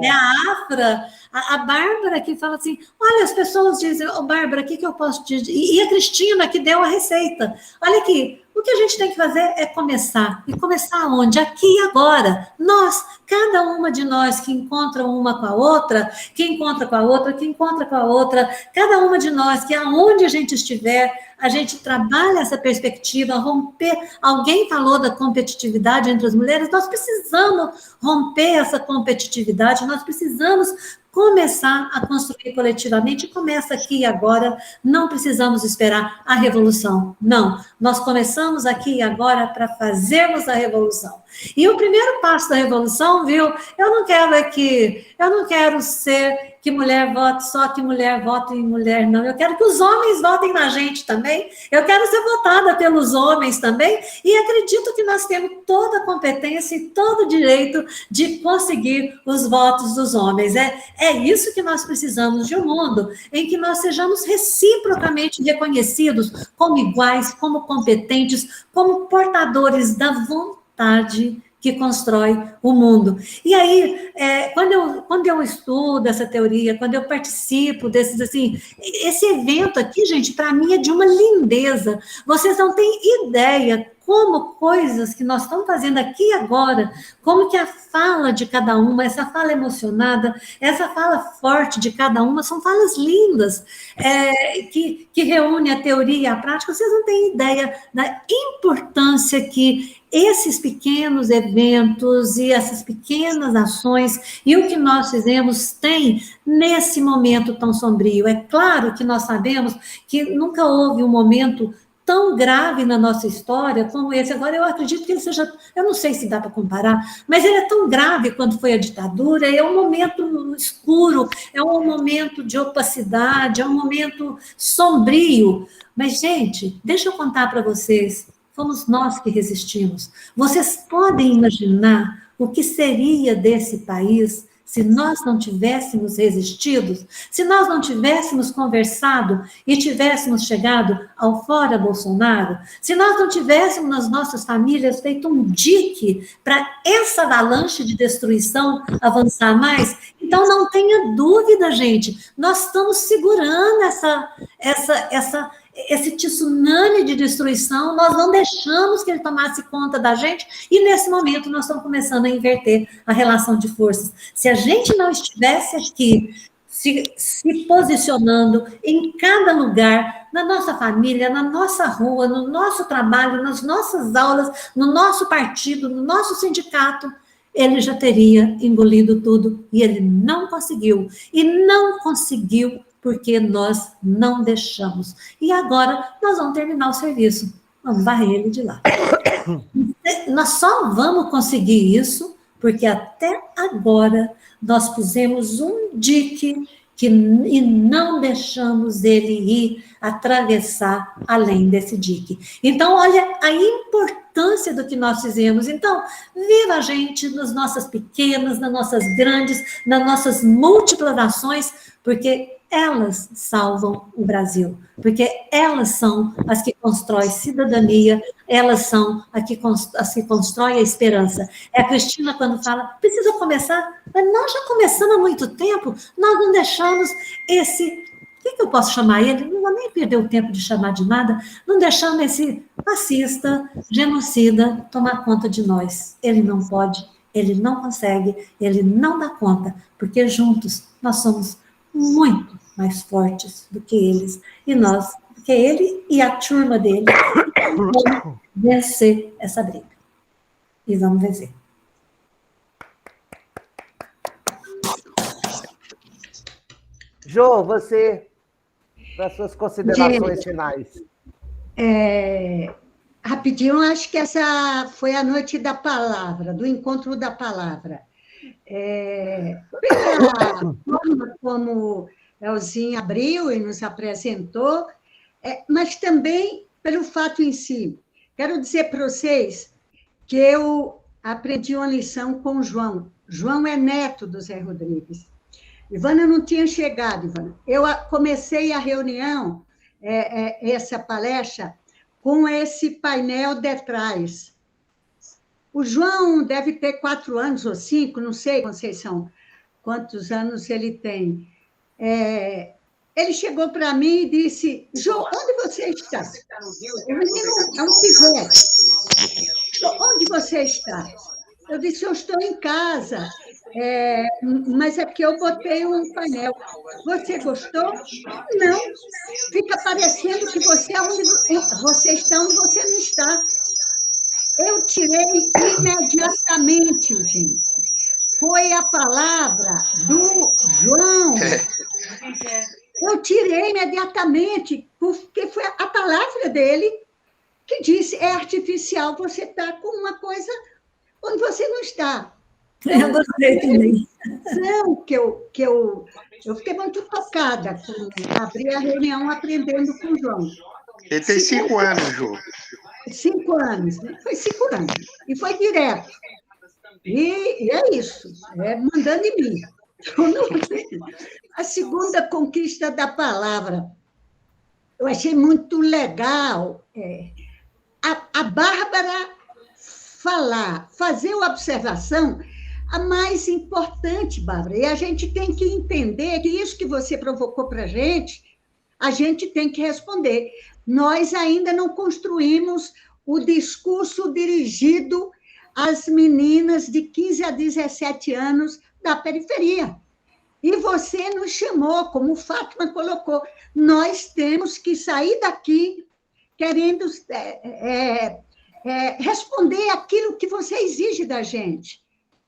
Speaker 2: É a Afra. A Bárbara que fala assim, olha, as pessoas dizem, Bárbara, o que eu posso dizer? E a Cristina que deu a receita. Olha aqui, o que a gente tem que fazer é começar. E começar onde? Aqui e agora. Nós, cada uma de nós que encontra uma com a outra, que encontra com a outra, que encontra com a outra, cada uma de nós que aonde a gente estiver, a gente trabalha essa perspectiva, romper. Alguém falou da competitividade entre as mulheres, nós precisamos romper essa competitividade, nós precisamos começar a construir coletivamente, começa aqui e agora, não precisamos esperar a revolução, não, nós começamos aqui e agora para fazermos a revolução. E o primeiro passo da revolução, viu, eu não quero ser que mulher vote, só que mulher vote em mulher, não, eu quero que os homens votem na gente também, eu quero ser votada pelos homens também, e acredito que nós temos toda a competência e todo o direito de conseguir os votos dos homens. É isso que nós precisamos, de um mundo em que nós sejamos reciprocamente reconhecidos como iguais, como competentes, como portadores da vontade que constrói o mundo. E aí, quando eu estudo essa teoria, quando eu participo desses, assim, esse evento aqui, gente, para mim é de uma lindeza. Vocês não têm ideia como coisas que nós estamos fazendo aqui agora, como que a fala de cada uma, essa fala emocionada, essa fala forte de cada uma, são falas lindas, que reúne a teoria e a prática. Vocês não têm ideia da importância que esses pequenos eventos e essas pequenas ações e o que nós fizemos tem nesse momento tão sombrio. É claro que nós sabemos que nunca houve um momento tão grave na nossa história como esse. Agora, eu acredito que ele seja, eu não sei se dá para comparar, mas ele é tão grave quanto foi a ditadura, é um momento escuro, é um momento de opacidade, é um momento sombrio. Mas, gente, deixa eu contar para vocês, fomos nós que resistimos. Vocês podem imaginar o que seria desse país se nós não tivéssemos resistido, se nós não tivéssemos conversado e tivéssemos chegado ao fora Bolsonaro, se nós não tivéssemos nas nossas famílias feito um dique para essa avalanche de destruição avançar mais. Então, não tenha dúvida, gente, nós estamos segurando esse tsunami de destruição, nós não deixamos que ele tomasse conta da gente, e nesse momento nós estamos começando a inverter a relação de forças. Se a gente não estivesse aqui, se posicionando em cada lugar, na nossa família, na nossa rua, no nosso trabalho, nas nossas aulas, no nosso partido, no nosso sindicato, ele já teria engolido tudo, e ele não conseguiu. E não conseguiu porque nós não deixamos. E agora nós vamos terminar o serviço, vamos varrer ele de lá. Nós só vamos conseguir isso porque até agora nós pusemos um dique e não deixamos ele ir atravessar além desse dique. Então, olha a importância do que nós fizemos. Então, viva a gente nas nossas pequenas, nas nossas grandes, nas nossas múltiplas ações, porque elas salvam o Brasil, porque elas são as que constroem cidadania, elas são as que constroem a esperança. É a Cristina quando fala, precisa começar, mas nós já começamos há muito tempo, nós não deixamos esse, o que eu posso chamar ele? Não vou nem perder o tempo de chamar de nada, não deixamos esse fascista, genocida, tomar conta de nós. Ele não pode, ele não consegue, ele não dá conta, porque juntos nós somos muito mais fortes do que eles, e nós, porque ele e a turma dele vão vencer essa briga. E vamos vencer.
Speaker 1: Jô, você, para suas considerações finais.
Speaker 6: Rapidinho, acho que essa foi a noite da palavra, do encontro da palavra. Pela forma como Elzinha abriu e nos apresentou, mas também pelo fato em si. Quero dizer para vocês que eu aprendi uma lição com o João. João é neto do Zé Rodrigues. Ivana não tinha chegado, Ivana. Eu comecei a reunião, essa palestra, com esse painel de trás. O João deve ter 4 anos ou 5, não sei, Conceição, quantos anos ele tem. Ele chegou para mim e disse, João, onde você está? O menino é um pivete. Onde você está? Eu disse, eu estou em casa, mas é que eu botei um painel. Você gostou? Não. Fica parecendo que você está onde você não está. Eu tirei imediatamente, gente. Foi a palavra do João. Eu tirei imediatamente, porque foi a palavra dele que disse, é artificial, você está com uma coisa onde você não está.
Speaker 2: Eu gostei também.
Speaker 6: Que eu fiquei muito tocada com abrir a reunião aprendendo com o João.
Speaker 14: Ele tem 5 anos, Ju.
Speaker 6: 5 anos, né? Foi 5 anos. E foi direto. E é isso, mandando em mim. A segunda conquista da palavra, eu achei muito legal. A Bárbara falar, fazer a observação, a mais importante, Bárbara. E a gente tem que entender que isso que você provocou para a gente tem que responder. Nós ainda não construímos o discurso dirigido às meninas de 15 a 17 anos da periferia. E você nos chamou, como Fátima colocou, nós temos que sair daqui querendo responder aquilo que você exige da gente.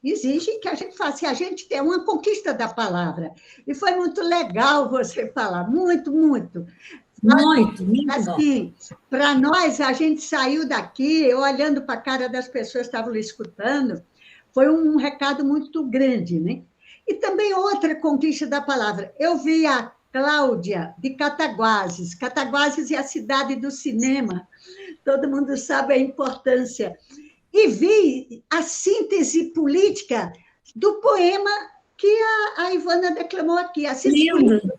Speaker 6: Exige que a gente faça, a gente tem uma conquista da palavra. E foi muito legal você falar, muito, muito.
Speaker 2: Muito
Speaker 6: assim, para nós, a gente saiu daqui, eu olhando para a cara das pessoas que estavam escutando, foi um recado muito grande, né? E também outra conquista da palavra. Eu vi a Cláudia de Cataguases. Cataguases é a cidade do cinema. Todo mundo sabe a importância. E vi a síntese política do poema que a Ivana declamou aqui. A síntese política.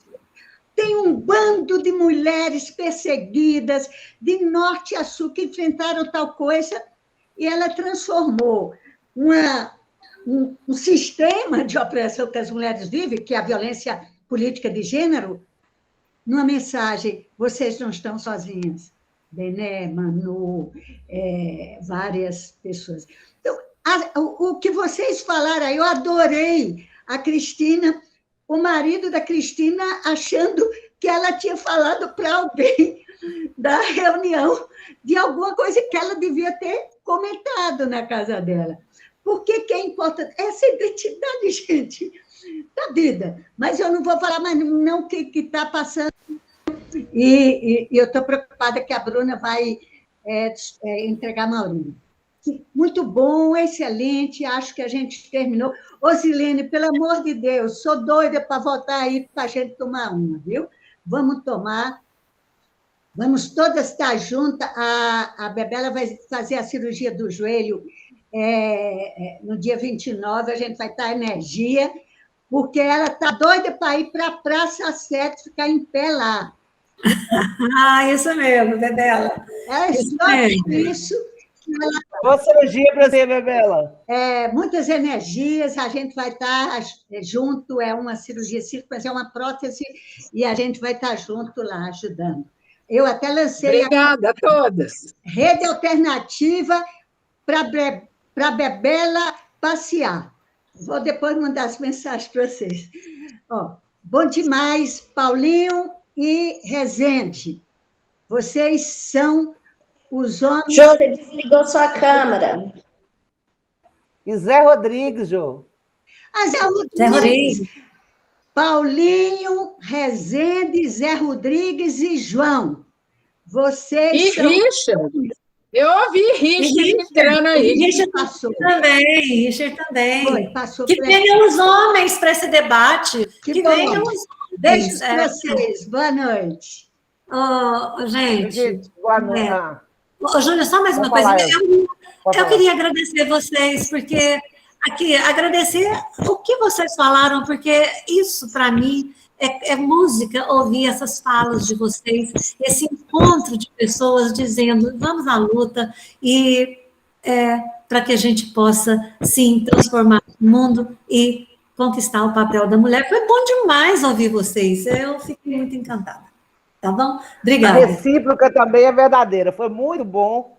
Speaker 6: Tem um bando de mulheres perseguidas, de norte a sul, que enfrentaram tal coisa, e ela transformou um sistema de opressão que as mulheres vivem, que é a violência política de gênero, numa mensagem: vocês não estão sozinhas. Bené, Manu, várias pessoas. Então, o que vocês falaram aí, eu adorei a Cristina, o marido da Cristina achando que ela tinha falado para alguém da reunião de alguma coisa que ela devia ter comentado na casa dela. Por que é importante? Essa identidade, gente, da vida. Mas eu não vou falar mais não o que está passando. E eu estou preocupada que a Bruna vai entregar a Maurinho. Muito bom, excelente, acho que a gente terminou. Ô, Silene, pelo amor de Deus, sou doida para voltar aí para a gente tomar uma, viu? Vamos tomar, vamos todas estar juntas. A Bebela vai fazer a cirurgia do joelho no dia 29, a gente vai estar energia, porque ela está doida para ir para a Praça 7, ficar em pé lá.
Speaker 2: Isso mesmo, Bebela.
Speaker 6: Só isso.
Speaker 1: Boa cirurgia para você, Bebela.
Speaker 6: Muitas energias, a gente vai estar junto, é uma cirurgia cirúrgica, mas é uma prótese, e a gente vai estar junto lá, ajudando. Eu até lancei...
Speaker 3: Obrigada a todas.
Speaker 6: Rede alternativa para Bebela passear. Vou depois mandar as mensagens para vocês. Bom demais, Paulinho e Rezende. Vocês são os homens...
Speaker 13: Jô, você desligou sua câmera.
Speaker 1: E Zé Rodrigues, Jô.
Speaker 6: Zé Rodrigues. Paulinho, Rezende, Zé Rodrigues e João. Vocês são...
Speaker 3: Richard. Eu ouvi Richard entrando aí.
Speaker 2: Richard passou. Richard também.
Speaker 6: Foi, passou.
Speaker 2: Que venham os homens para esse debate. Que venham os homens.
Speaker 6: Beijo para vocês. Boa noite.
Speaker 2: Gente.
Speaker 1: Boa noite.
Speaker 2: Júlia, só mais uma coisa. Eu queria agradecer vocês, porque aqui, agradecer o que vocês falaram, porque isso, para mim, é música, ouvir essas falas de vocês, esse encontro de pessoas dizendo, vamos à luta, e para que a gente possa, sim, transformar o mundo e conquistar o papel da mulher. Foi bom demais ouvir vocês, eu fiquei muito encantada. Tá bom? Obrigada.
Speaker 1: A recíproca também é verdadeira. Foi muito bom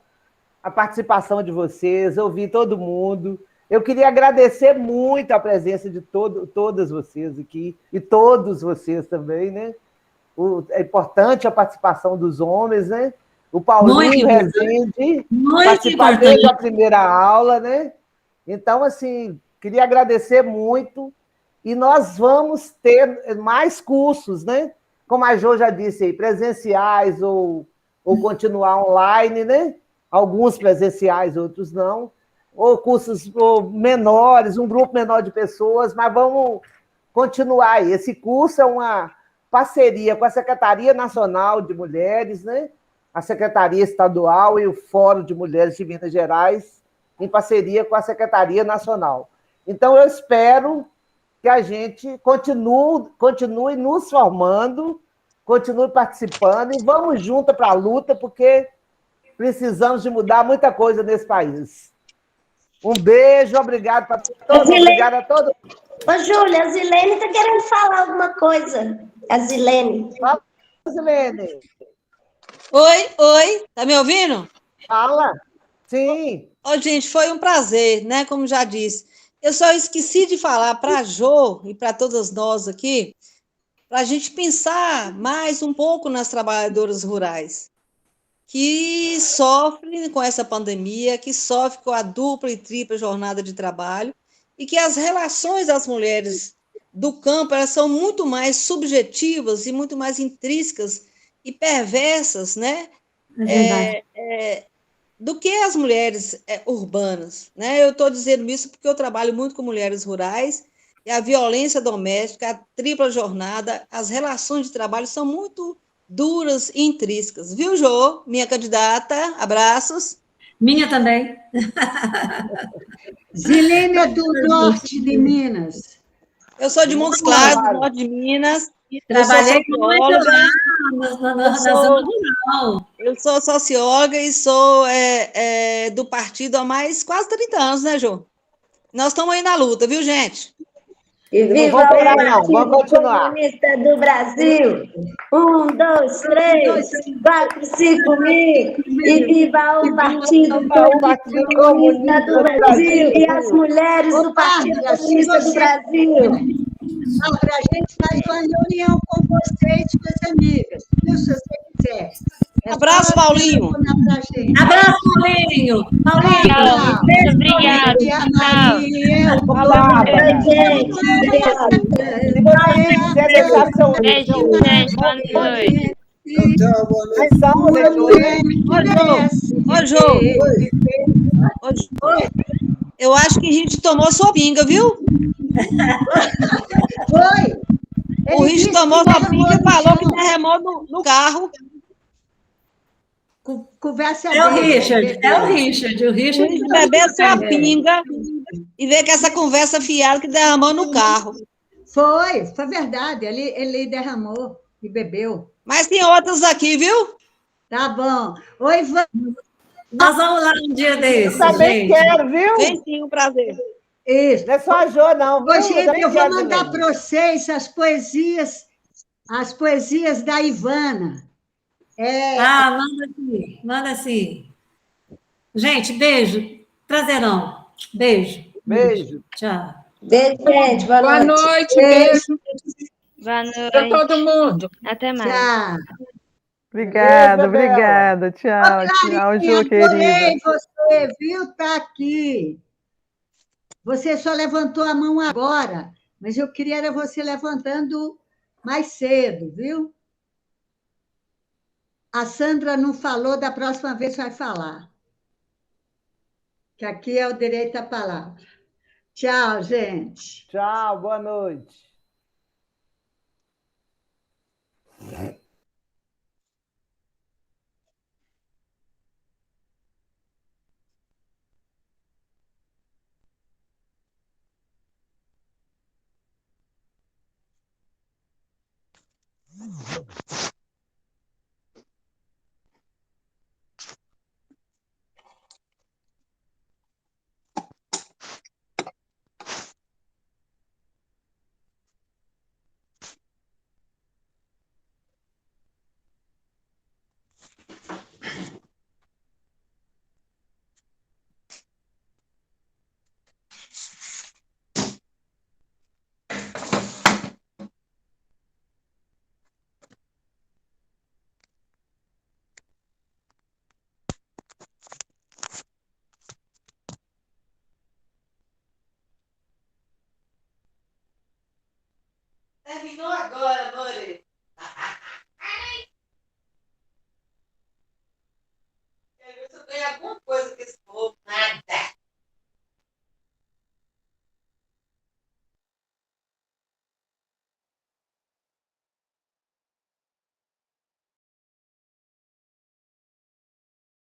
Speaker 1: a participação de vocês, ouvir todo mundo. Eu queria agradecer muito a presença de todas vocês aqui, e todos vocês também, né? É importante a participação dos homens, né? O Paulinho Rezende participar desde a primeira aula, né? Então, assim, queria agradecer muito, e nós vamos ter mais cursos, né? Como a Jo já disse aí, presenciais ou continuar online, né? Alguns presenciais, outros não. Ou cursos menores, um grupo menor de pessoas, mas vamos continuar aí. Esse curso é uma parceria com a Secretaria Nacional de Mulheres, né? A Secretaria Estadual e o Fórum de Mulheres de Minas Gerais, em parceria com a Secretaria Nacional. Então, eu espero que a gente continue nos formando, continue participando, e vamos juntos para a luta, porque precisamos de mudar muita coisa nesse país. Um beijo, obrigado para todos, obrigado a todos.
Speaker 13: Ô, Júlia, a Zilene está querendo falar alguma coisa. A Zilene.
Speaker 1: Fala, Zilene.
Speaker 12: Oi, tá me ouvindo?
Speaker 1: Fala. Sim.
Speaker 12: Ô, gente, foi um prazer, né? Como já disse. Eu só esqueci de falar para a Jô e para todas nós aqui, para a gente pensar mais um pouco nas trabalhadoras rurais, que sofrem com essa pandemia, que sofrem com a dupla e tripla jornada de trabalho, e que as relações das mulheres do campo elas são muito mais subjetivas e muito mais intrínsecas e perversas, né?
Speaker 2: É verdade.
Speaker 12: Do que as mulheres urbanas, né? Eu estou dizendo isso porque eu trabalho muito com mulheres rurais e a violência doméstica, a tripla jornada, as relações de trabalho são muito duras e intrínsecas. Viu, Jô? Minha candidata, abraços.
Speaker 2: Minha também.
Speaker 6: Zilene é do norte de Minas.
Speaker 12: Eu sou de Montes Claros, do norte de Minas.
Speaker 2: Trabalhei muito lá na zona rural.
Speaker 12: Eu sou socióloga e sou do partido há quase 30 anos, né, Jô? Nós estamos aí na luta, viu, gente?
Speaker 13: E viva o Partido Comunista do Brasil! 1, 2, 3, 4, 5 mil! E viva o Partido Comunista do Brasil! E as mulheres do Partido Comunista do Brasil!
Speaker 6: Bárbara, a gente faz uma reunião com você e suas amigas, viu, se você quiser.
Speaker 12: Abraço, Paulinho!
Speaker 2: Abraço, Paulinho!
Speaker 11: Paulinho, muito obrigada.
Speaker 1: Se você quiser deixar seu...
Speaker 11: Beijo, boa noite.
Speaker 14: Tchau, boa noite.
Speaker 12: Ô, Jô, eu acho que a gente tomou sua pinga, viu?
Speaker 6: Foi.
Speaker 12: O Richard tomou sua pinga e falou que derramou no carro.
Speaker 6: Conversa
Speaker 2: é o Richard. O Richard
Speaker 12: bebeu sua pinga e veio com essa conversa fiada que derramou no carro.
Speaker 6: Foi verdade. Ele derramou e bebeu.
Speaker 12: Mas tem outros aqui, viu?
Speaker 6: Tá bom. Oi, Ivan.
Speaker 2: Nós vamos lá um dia desse.
Speaker 1: Eu também quero, viu?
Speaker 12: Vem sim, um prazer.
Speaker 6: Isso.
Speaker 1: Não é só a Jô, não.
Speaker 6: Ô, gente, eu vou mandar para vocês as poesias da Ivana.
Speaker 2: Manda assim. Gente, beijo. Prazerão. Beijo.
Speaker 1: Beijo.
Speaker 2: Tchau.
Speaker 13: Beijo, gente.
Speaker 3: Boa noite, beijo.
Speaker 11: Boa noite.
Speaker 3: Para todo mundo.
Speaker 11: Até mais.
Speaker 6: Tchau.
Speaker 10: Obrigada. Tchau, Jô, querida.
Speaker 6: Adorei você, viu? Tá aqui. Você só levantou a mão agora, mas eu queria era você levantando mais cedo, viu? A Sandra não falou, da próxima vez vai falar. Que aqui é o direito à palavra. Tchau, gente.
Speaker 1: Tchau, boa noite.
Speaker 12: Terminou agora, More.